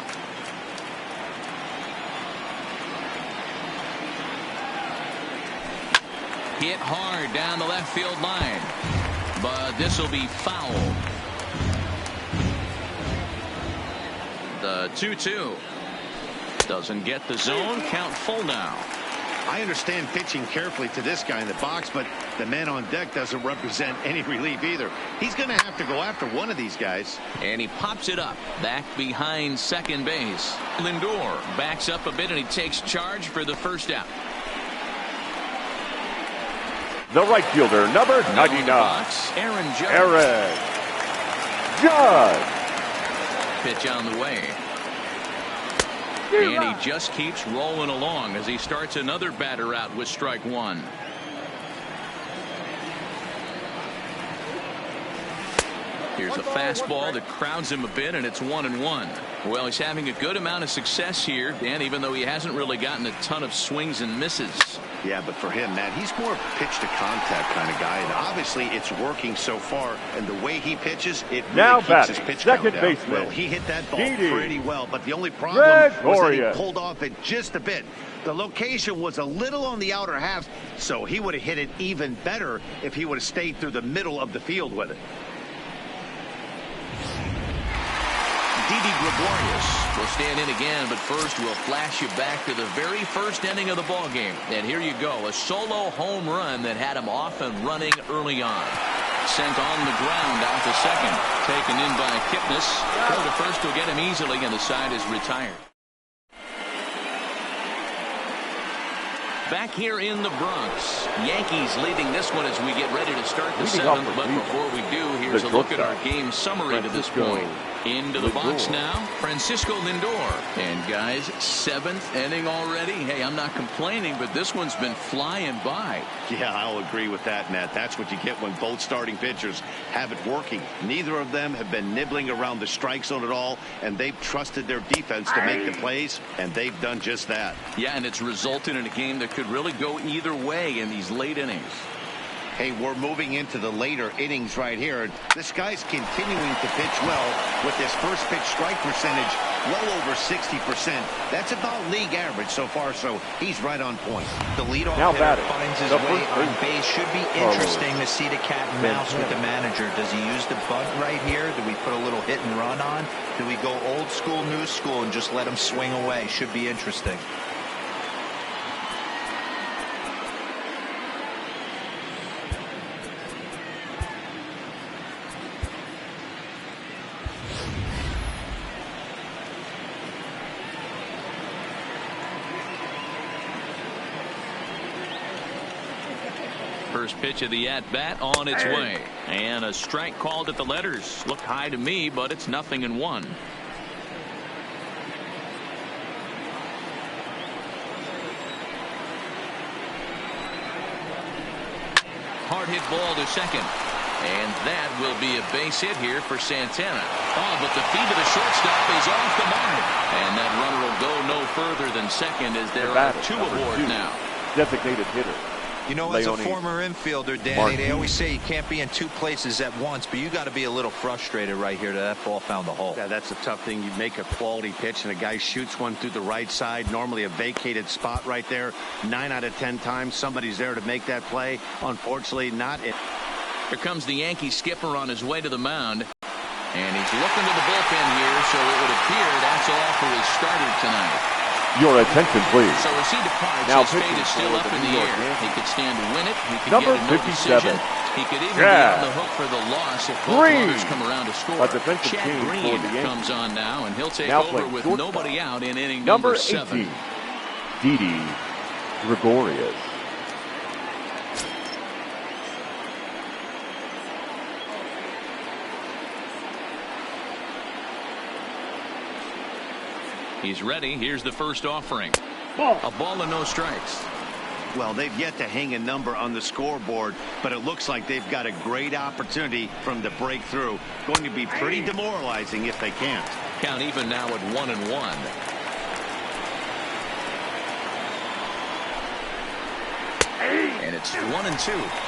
Hit hard down the left field line, but this will be foul. The 2-2 doesn't get the zone. Count full now. I understand pitching carefully to this guy in the box, but the man on deck doesn't represent any relief either. He's going to have to go after one of these guys. And he pops it up back behind second base. Lindor backs up a bit, and he takes charge for the first out. The right fielder, number 99, Aaron Judge. Aaron Judge. Pitch on the way. And he just keeps rolling along as he starts another batter out with strike one. Here's a fastball that crowds him a bit, and it's 1-1. Well, he's having a good amount of success here, Dan, even though he hasn't really gotten a ton of swings and misses. Yeah, but for him, Matt, he's more pitch to contact kind of guy, and obviously it's working so far. And the way he pitches, it really keeps his pitch count down. Baseman. Well, he hit that ball pretty well, but the only problem was that he pulled off it just a bit. The location was a little on the outer half, so he would have hit it even better if he would have stayed through the middle of the field with it. Gregorius will stand in again, but first we'll flash you back to the very first inning of the ball game. And here you go, a solo home run that had him off and running early on. Sent on the ground out to second, taken in by Kipnis. Throw to first will get him easily, and the side is retired. Back here in the Bronx, Yankees leading this one as we get ready to start the seventh. But before we do, here's a look at our game summary to this point. Into the box now, Francisco Lindor. And guys, seventh inning already. Hey, I'm not complaining, but this one's been flying by. Yeah, I'll agree with that, Matt. That's what you get when both starting pitchers have it working. Neither of them have been nibbling around the strike zone at all, and they've trusted their defense to make the plays, and they've done just that. Yeah, and it's resulted in a game that could really go either way in these late innings. Hey, we're moving into the later innings right here. This guy's continuing to pitch well with his first pitch strike percentage well over 60%. That's about league average so far, so he's right on point. The leadoff hitter finds his way on base. Should be interesting to see the cat and mouse with the manager. Does he use the bunt right here? Do we put a little hit and run on? Do we go old school, new school, and just let him swing away? Should be interesting. First pitch of the at-bat on its way. And a strike called at the letters. Looked high to me, but it's 0-1. Hard hit ball to second. And that will be a base hit here for Santana. Oh, but the feed to the shortstop is off the mark. And that runner will go no further than second as there are two aboard now. Designated hitter. You know, as a former infielder, Danny, they always say you can't be in two places at once, but you got to be a little frustrated right here that ball found the hole. Yeah, that's a tough thing. You make a quality pitch and a guy shoots one through the right side, normally a vacated spot right there. 9 out of 10 times somebody's there to make that play. Unfortunately, not it. Here comes the Yankee skipper on his way to the mound. And he's looking to the bullpen here, so it would appear that's all for his starter tonight. Your attention, please. So as he departs, now his fate is still up in the air. He could stand to win it. He could number get a no 57. Decision. He could even be on the hook for the loss if both runners come around to score. Chad Green comes on now, and he'll take over with nobody out in inning number 7. Didi Gregorius. He's ready. Here's the first offering. A ball and no strikes. Well, they've yet to hang a number on the scoreboard, but it looks like they've got a great opportunity from the breakthrough. Going to be pretty demoralizing if they can't. Count even now at 1-1. And it's 1-2.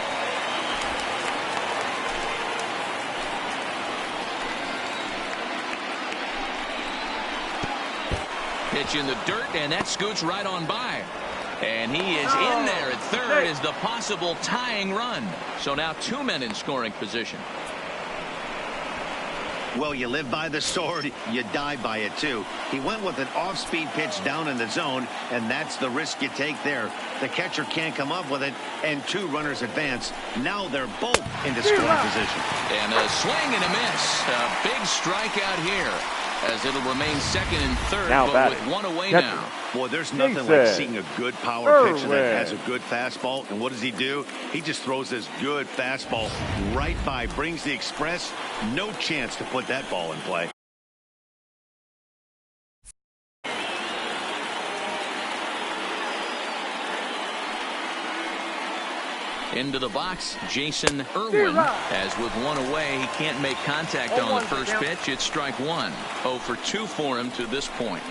Pitch in the dirt, and that scoots right on by. And he is in there at third as the possible tying run. So now 2 men in scoring position. Well, you live by the sword, you die by it too. He went with an off-speed pitch down in the zone, and that's the risk you take there. The catcher can't come up with it, and 2 runners advance. Now they're both into scoring position. And a swing and a miss. A big strikeout here, as it'll remain second and third, but with 1 away now. Boy, there's nothing like seeing a good power pitcher that has a good fastball. And what does he do? He just throws this good fastball right by, brings the express. No chance to put that ball in play. Into the box, Jason Irwin. As with one away, he can't make contact on the first pitch. It's strike one. 0 for 2 for him to this point.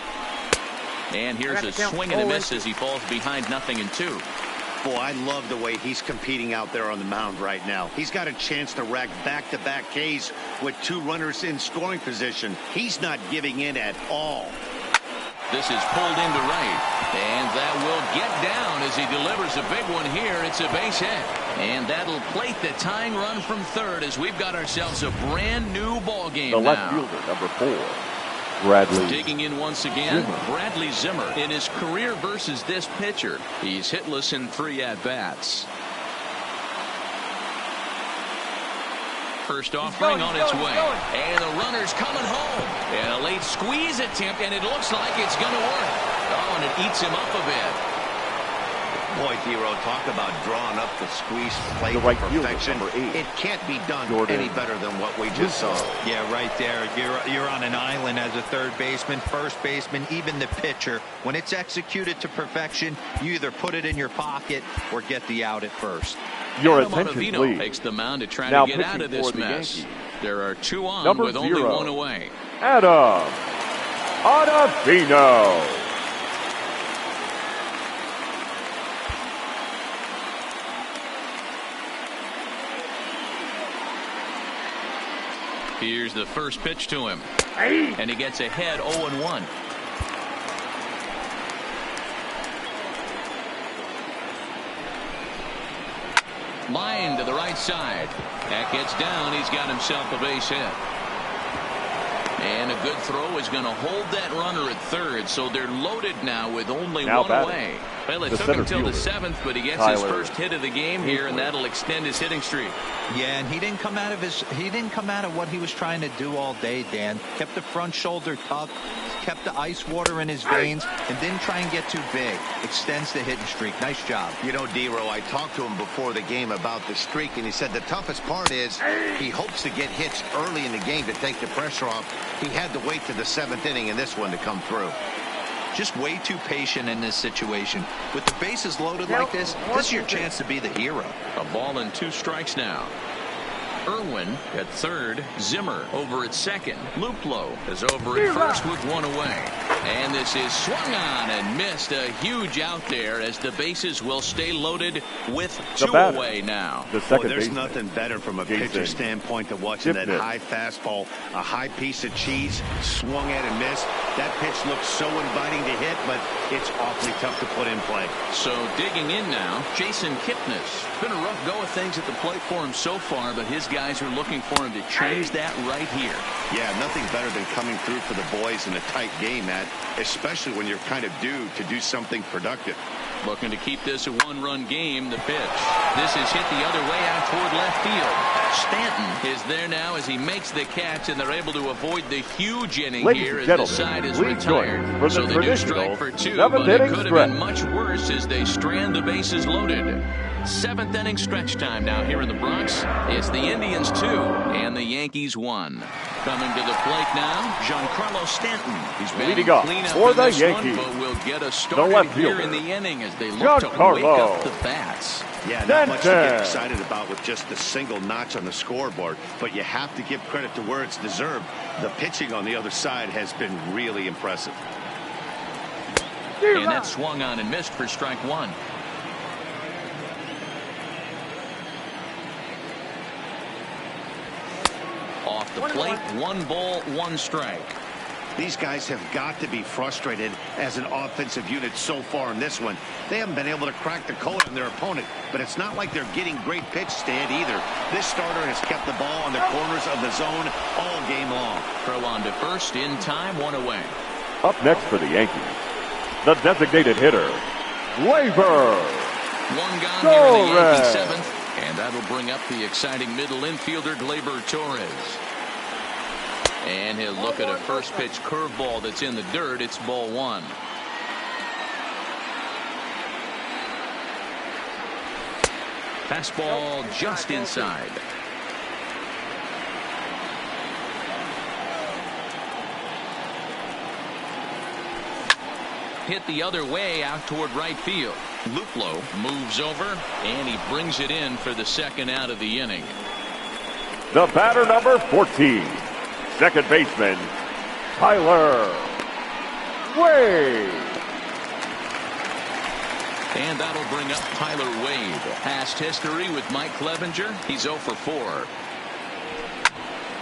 And here's a swing and a miss as he falls behind 0-2. Boy, I love the way he's competing out there on the mound right now. He's got a chance to rack back-to-back Ks with 2 runners in scoring position. He's not giving in at all. This is pulled into right, and that will get down as he delivers a big one here. It's a base hit, and that'll plate the tying run from third as we've got ourselves a brand new ball game. The left fielder, number 4, Bradley. Digging in once again, Bradley Zimmer. In his career versus this pitcher, he's hitless in 3 at-bats. First offering on its way, and the runner's coming home. And a late squeeze attempt, and it looks like it's going to work. Oh, and it eats him up a bit. Boy, Dero, talk about drawing up the squeeze plate right to perfection. It can't be done any better than what we just saw. Yeah, right there. You're on an island as a third baseman, first baseman, even the pitcher. When it's executed to perfection, you either put it in your pocket or get the out at first. Your Adam attention, Ottavino please. takes the mound to try Now to get out of this mess. Yankees. There are 2 on Number with only 1 away. Adam Ottavino. Here's the first pitch to him. And he gets ahead 0-1. Line to the right side. That gets down. He's got himself a base hit. And a good throw is going to hold that runner at third, so they're loaded now with only 1 away. Well, it took him till the 7th, but he gets his first hit of the game here, and that'll extend his hitting streak. Yeah, and he didn't come out of what he was trying to do all day, Dan. Kept the front shoulder tucked, kept the ice water in his veins, and didn't try and get too big. Extends the hitting streak. Nice job. You know, Dero, I talked to him before the game about the streak, and he said the toughest part is he hopes to get hits early in the game to take the pressure off. He had to wait to the 7th inning in this one to come through. Just way too patient in this situation. With the bases loaded like this is your chance to be the hero. A ball and 2 strikes now. Irwin at third. Zimmer over at second. Luplow is over at first with 1 away. And this is swung on and missed. A huge out there as the bases will stay loaded with 2 away now. Well, there's nothing better from a pitcher standpoint than watching that high fastball, a high piece of cheese, swung at and missed. That pitch looks so inviting to hit, but it's awfully tough to put in play. So digging in now, Jason Kipnis. It's been a rough go of things at the plate for him so far, but his guys are looking for him to change that right here. Yeah, nothing better than coming through for the boys in a tight game, Matt, especially when you're kind of due to do something productive. Looking to keep this a 1-run game. The pitch. This is hit the other way out toward left field. Stanton is there now as he makes the catch, and they're able to avoid the huge inning here as the side is retired. So they do strike for 2, but it could have been much worse as they strand the bases loaded. 7th inning stretch time now here in the Bronx. It's the Indians 2 and the Yankees 1. Coming to the plate now, Giancarlo Stanton. He's batting clean up for the Yankees, but will get a start here in the inning as they look to wake up the bats. Yeah, not much to get excited about with just a single notch on the scoreboard, but you have to give credit to where it's deserved. The pitching on the other side has been really impressive. And that swung on and missed for strike 1. Off the plate, 1 ball, 1 strike. These guys have got to be frustrated as an offensive unit so far in this one. They haven't been able to crack the code on their opponent, but it's not like they're getting great pitch stand either. This starter has kept the ball on the corners of the zone all game long. Throw on to first in time, 1 away. Up next for the Yankees, the designated hitter, Gleyber. 1 gone here in the Yankees 7th. And that'll bring up the exciting middle infielder, Gleyber Torres. And he'll look at a first pitch curveball that's in the dirt. It's ball 1. Fastball just inside. Hit the other way out toward right field. Luplow moves over, and he brings it in for the second out of the inning. The batter, number 14, second baseman, Tyler Wade. And that'll bring up Tyler Wade. Past history with Mike Clevenger. He's 0 for 4.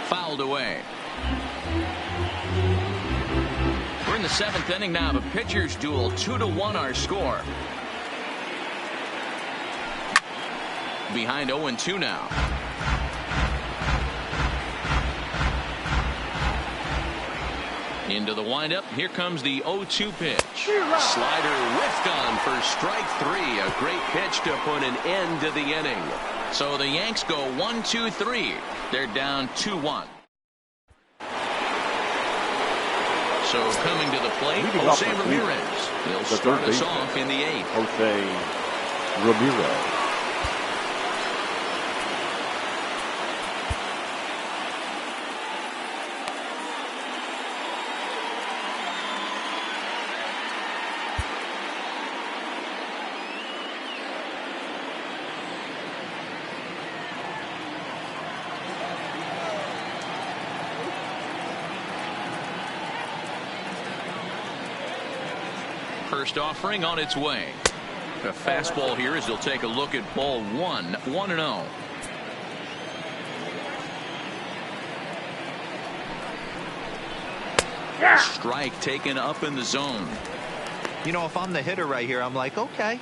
Fouled away. We're in the 7th inning now. The pitchers duel. 2-1 our score. Behind 0-2 now. Into the windup. Here comes the 0-2 pitch. Slider whiffed on for strike 3. A great pitch to put an end to the inning. So the Yanks go 1-2-3. They're down 2-1. So coming to the plate, Jose Ramirez. He'll start us off in the 8th. Jose Ramirez. First offering on its way. A fastball here as he'll take a look at ball 1. 1-0. Strike taken up in the zone. You know, if I'm the hitter right here, I'm like, okay,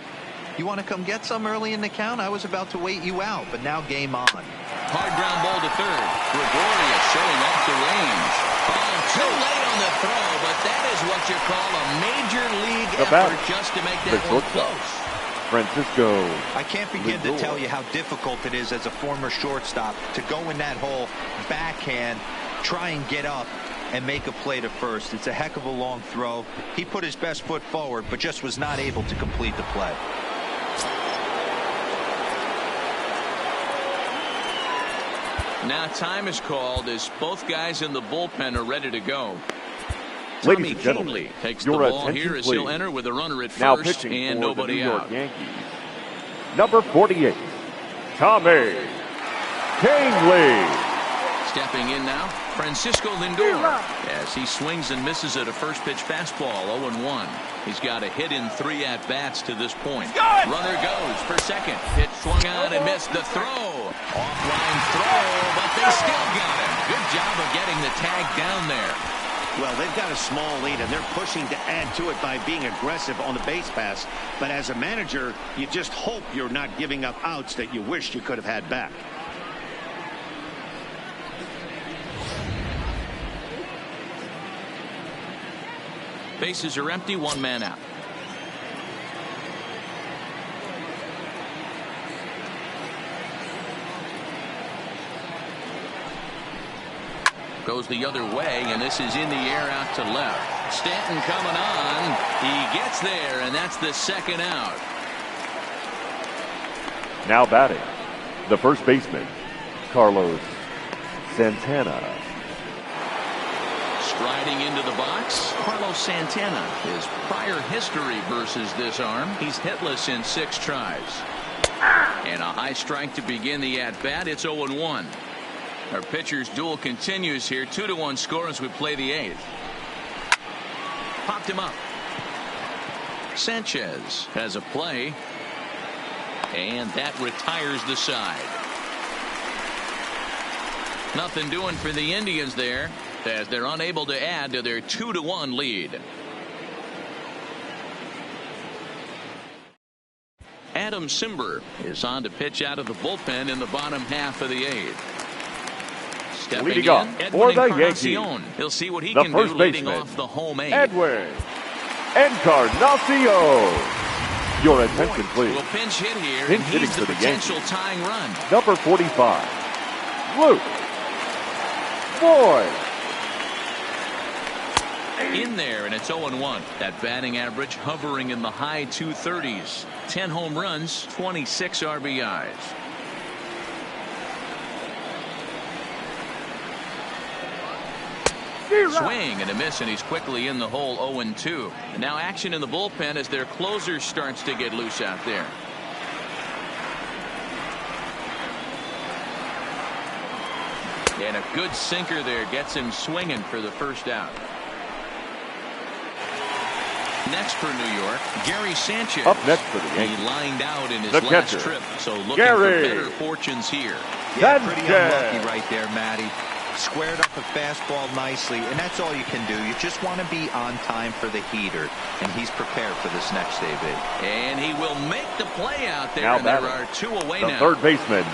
you want to come get some early in the count? I was about to wait you out, but now game on. Hard ground ball to third. Gregoria showing off the range. Oh, too late on the throw, but that is what you call a major league effort just to make that one close. Francisco. I can't begin to tell you how difficult it is as a former shortstop to go in that hole, backhand, try and get up and make a play to first. It's a heck of a long throw. He put his best foot forward, but just was not able to complete the play. Now time is called as both guys in the bullpen are ready to go. Ladies and Tommy gentlemen, Kahnle takes the ball here as he'll enter with a runner at now first pitching and for nobody the New York out. Yankees, number 48, Tommy Kahnle. Stepping in now, Francisco Lindor, as he swings and misses at a first pitch fastball, 0-1. He's got a hit in 3 at-bats to this point. Runner goes for second. Pitch swung on and missed the throw. Offline throw, but they still got him. Good job of getting the tag down there. Well, they've got a small lead, and they're pushing to add to it by being aggressive on the base pass. But as a manager, you just hope you're not giving up outs that you wish you could have had back. Bases are empty, 1 man out. Goes the other way, and this is in the air out to left. Stanton coming on. He gets there, and that's the second out. Now batting, the first baseman, Carlos Santana. Striding into the box, Carlos Santana. His prior history versus this arm, he's hitless in 6 tries. And a high strike to begin the at-bat. It's 0-1. Our pitcher's duel continues here. 2-1 score as we play the 8th. Popped him up. Sanchez has a play. And that retires the side. Nothing doing for the Indians there, as they're unable to add to their 2-1 lead. Adam Simber is on to pitch out of the bullpen in the bottom half of the 8th. Stepping leading off for the Yankees, he'll see what he the can first do leading baseman, off the home 8th. Edwin Encarnacion. Your attention, please. Will pinch hit here, Pinch and he's the for the potential Yankees. tying run. Number 45, Luke Boyd. In there, and it's 0-1. That batting average hovering in the high 230s. 10 home runs, 26 RBIs. Swing and a miss, and he's quickly in the hole. 0-2. And now action in the bullpen as their closer starts to get loose out there. And a good sinker there gets him swinging for the first out. Next for New York, Gary Sanchez. Up next for the Yankees, he lined out in his the last catcher, trip, so looking Gary for better fortunes here. Yeah, pretty unlucky right there, Matty. Squared up a fastball nicely, and that's all you can do. You just want to be on time for the heater, and he's prepared for this next AB. And he will make the play out there, now and there are 2 away the now. third baseman,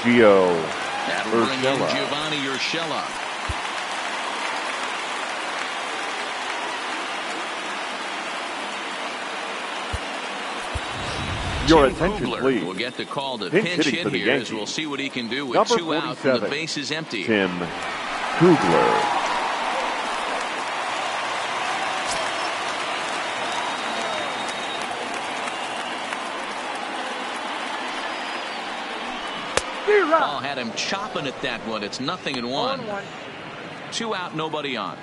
Gio That'll bring in Urshela. Giovanni Urshela. Your Tim attention, Kugler please. will get the call to Pinch pinch hitting hit for the here as Yankees. we'll see what he can do with Number 2 out and the 47, bases empty. Tim Kugler. Oh, had him chopping at that one. It's 0-1. 2 out, nobody on.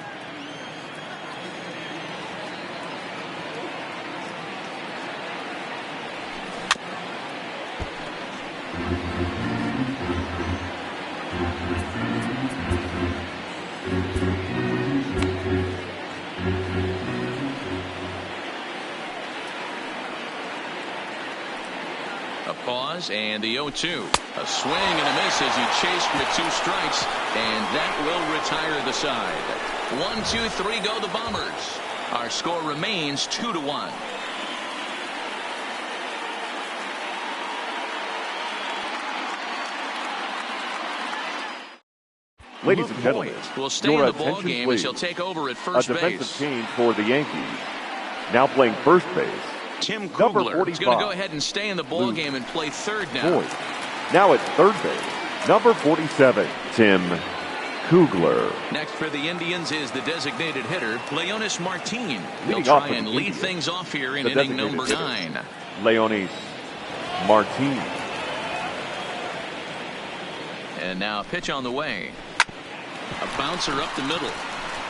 A pause and the 0-2. A swing and a miss as he chased with 2 strikes, and that will retire the side. 1, 2, 3 go the Bombers. Our score remains 2-1. Ladies and gentlemen, will stay your in the ball attention, game please. as he'll take over at A first defensive base. change for the Yankees. Now playing first base, Tim number Kugler is 45. going to go ahead and stay in the ball game and play third now. Boyd. Now at third base, number 47, Tim Kugler. Next for the Indians is the designated hitter, Leonis Martin. He'll Leading off try for and the lead Indians, things off here in the inning designated number hitter, 9. Leonis Martin. And now a pitch on the way. A bouncer up the middle.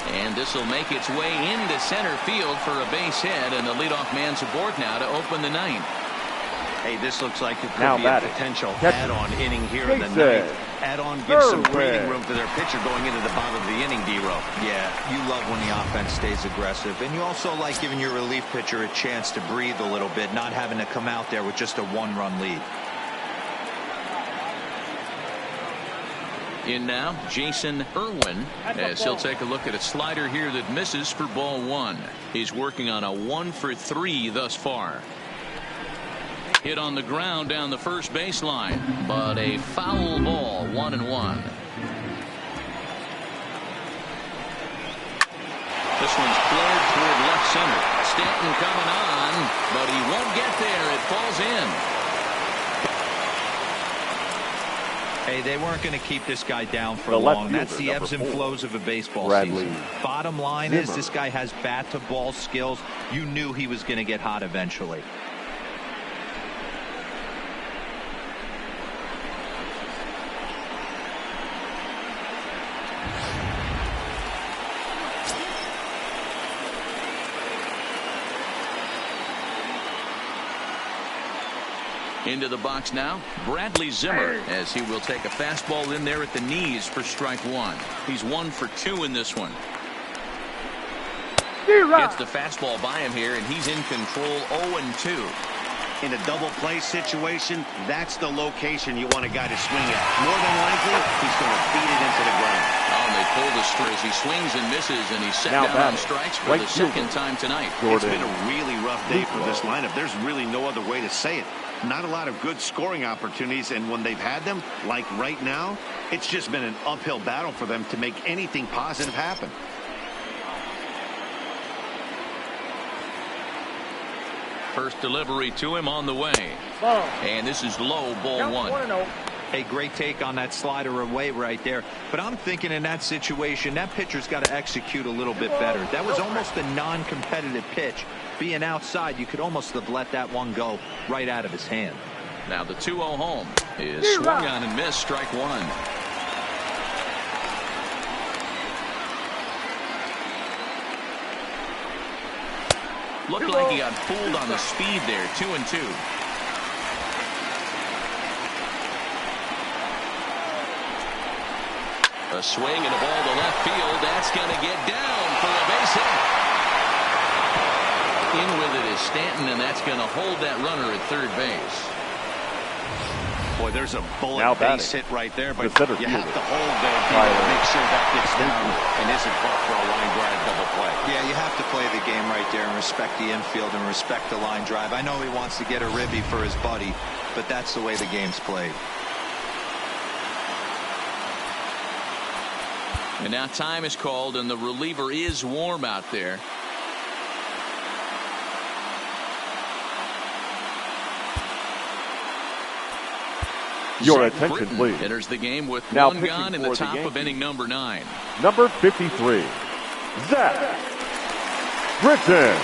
And this will make its way into center field for a base hit, and the leadoff man's aboard now to open the 9th. Hey, this looks like it could Now be a batting, potential catcher, add-on inning here in the Jason 9th. Add-on gives some breathing Irwin. room for their pitcher going into the bottom of the inning, D-Row. Yeah, you love when the offense stays aggressive, and you also like giving your relief pitcher a chance to breathe a little bit, not having to come out there with just a 1-run lead. In now, Jason Irwin, as he'll take a look at a slider here that misses for ball 1. He's working on a 1 for 3 thus far. Hit on the ground down the first baseline, but a foul ball, 1-1. This one's flared toward left center. Stanton coming on, but he won't get there. It falls in. Hey, they weren't going to keep this guy down for The left long. That's fielder, the ebbs and number 4, flows of a baseball Bradley season. Bottom line is Zimmer. this guy has bat-to-ball skills. You knew he was going to get hot eventually. Into the box now, Bradley Zimmer, as he will take a fastball in there at the knees for strike 1. He's 1 for 2 in this one. Gets the fastball by him here, and he's in control. 0-2. In a double play situation, that's the location you want a guy to swing at. More than likely, he's going to beat it into the ground. Oh, and they pull the string as he swings and misses, and he's set Now down on batting, strikes for right the fielder, second time tonight. It's been a really rough day for this lineup. There's really no other way to say it. Not a lot of good scoring opportunities, and when they've had them, like right now, it's just been an uphill battle for them to make anything positive happen. First delivery to him on the way. And this is low, ball 1. Hey, great take on that slider away right there. But I'm thinking in that situation, that pitcher's got to execute a little bit better. That was almost a non-competitive pitch. Being outside, you could almost have let that one go right out of his hand. Now the 2-0 home is swung on and missed, strike one. Looked like he got fooled on the speed there. 2-2. A swing and a ball to left field. That's going to get down for a base hit. In with it is Stanton, and that's going to hold that runner at third base. Boy, there's a bullet base hit right there, but you have to hold there to make sure that gets down and isn't caught for a line drive double play. Yeah, you have to play the game right there and respect the infield and respect the line drive. I know he wants to get a ribby for his buddy, but that's the way the game's played. And now time is called, and the reliever is warm out there. Your attention, please. Enters the game with now one gone in the top of inning number 9. Number 53, Zach Britton.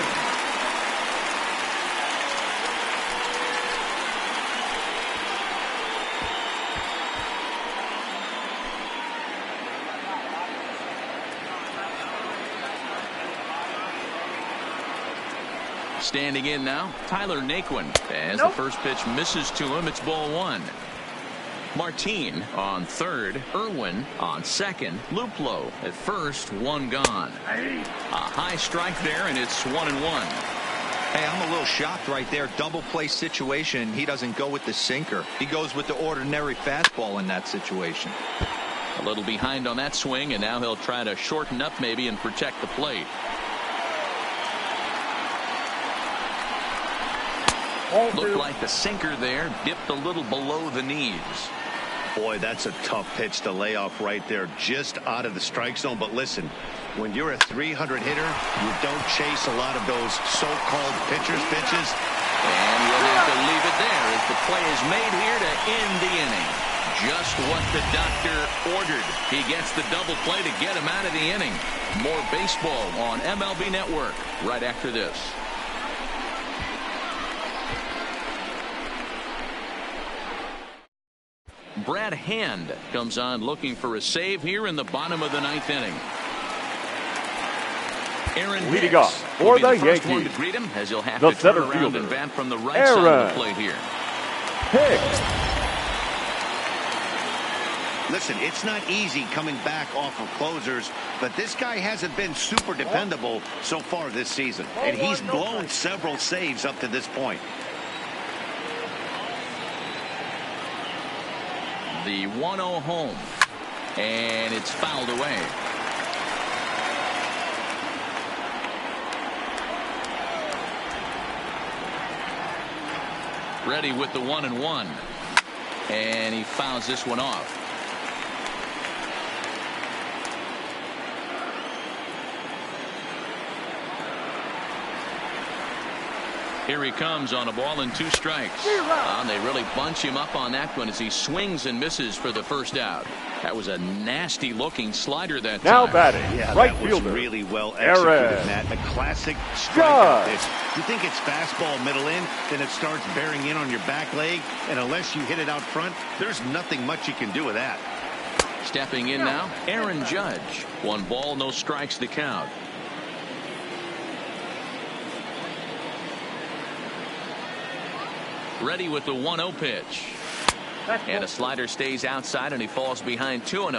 Standing in now, Tyler Naquin. As the first pitch misses to him, it's ball 1. Martine on third, Irwin on second, Luplow at first, one gone. A high strike there, and it's 1-1. Hey, I'm a little shocked right there. Double play situation. He doesn't go with the sinker. He goes with the ordinary fastball in that situation. A little behind on that swing, and now he'll try to shorten up maybe and protect the plate. Looked like the sinker there dipped a little below the knees. Boy, that's a tough pitch to lay off right there, just out of the strike zone. But listen, when you're a 300 hitter, you don't chase a lot of those so-called pitcher's pitches. And we'll have to leave it there as the play is made here to end the inning. Just what the doctor ordered. He gets the double play to get him out of the inning. More baseball on MLB Network right after this. Brad Hand comes on looking for a save here in the bottom of the 9th inning. Aaron leading off for the Yankees. One to greet him as he'll have to turn around and bat from the right side of the plate here. Listen, it's not easy coming back off of closers, but this guy hasn't been super dependable so far this season, and he's blown several saves up to this point. The 1-0 home, and it's fouled away. Ready with the 1-1, and he fouls this one off. Here he comes on a ball and 2 strikes. And they really bunch him up on that one as he swings and misses for the first out. That was a nasty looking slider that time. Now batting, right that fielder. Was really well executed, Matt. A classic strikeout pitch. You think it's fastball middle in, then it starts bearing in on your back leg, and unless you hit it out front, there's nothing much you can do with that. Stepping in now, Aaron Judge. 1 ball, no strikes to count. Ready with the 1-0 pitch. And a slider stays outside, and he falls behind 2-0.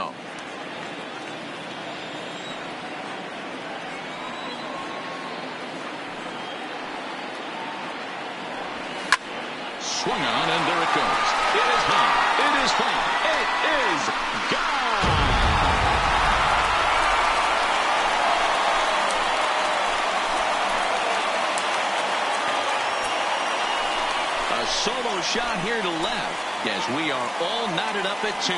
Swung on, and there it goes. It is high. It is far. It is gone. A solo shot here to left as we are all knotted up at 2.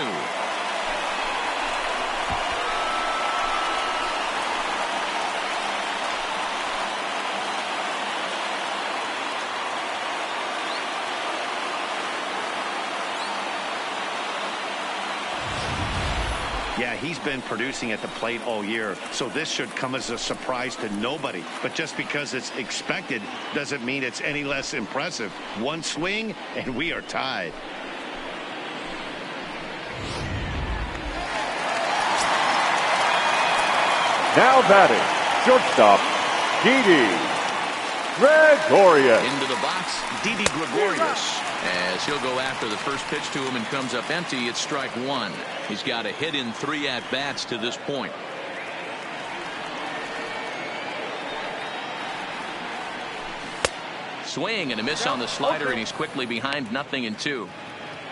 Yeah, he's been producing at the plate all year, so this should come as a surprise to nobody. But just because it's expected doesn't mean it's any less impressive. One swing, and we are tied. Now batting, shortstop, Didi Gregorius. Into the box, Didi Gregorius. As he'll go after the first pitch to him and comes up empty, it's strike one. He's got a hit in 3 at-bats to this point. Swing and a miss on the slider, and he's quickly behind 0-2.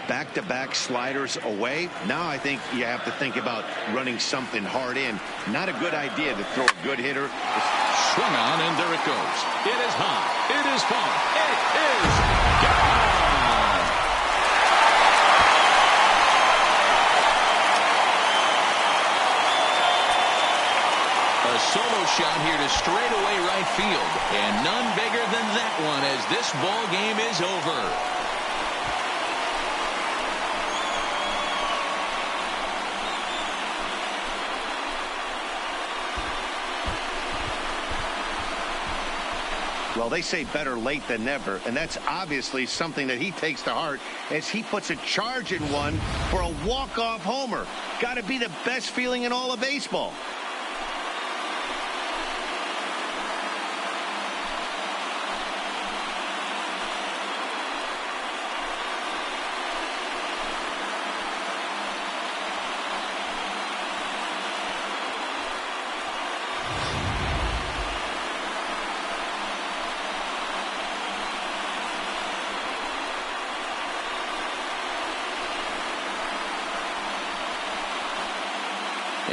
Back-to-back sliders away. Now I think you have to think about running something hard in. Not a good idea to throw a good hitter. Swung on, and there it goes. It is high. It is far. It is gone. A solo shot here to straightaway right field, and none bigger than that one as this ball game is over. Well, they say better late than never, and that's obviously something that he takes to heart as he puts a charge in one for a walk-off homer. Got to be the best feeling in all of baseball.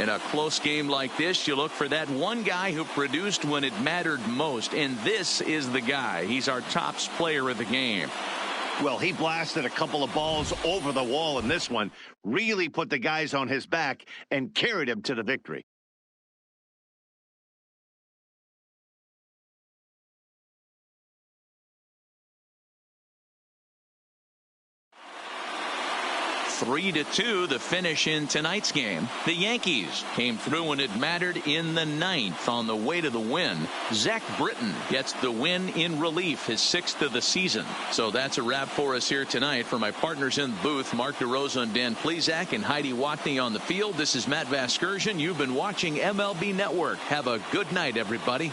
In a close game like this, you look for that one guy who produced when it mattered most, and this is the guy. He's our top player of the game. Well, he blasted a couple of balls over the wall in this one, really put the guys on his back and carried him to the victory. Three to 2, the finish in tonight's game. The Yankees came through when it mattered in the 9th on the way to the win. Zach Britton gets the win in relief, his 6th of the season. So that's a wrap for us here tonight. For my partners in the booth, Mark DeRosa and Dan Plesac and Heidi Watney on the field, this is Matt Vasgersian. You've been watching MLB Network. Have a good night, everybody.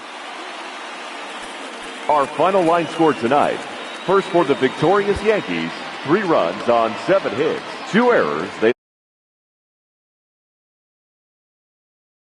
Our final line score tonight. First for the victorious Yankees, 3 runs on 7 hits, 2 errors. They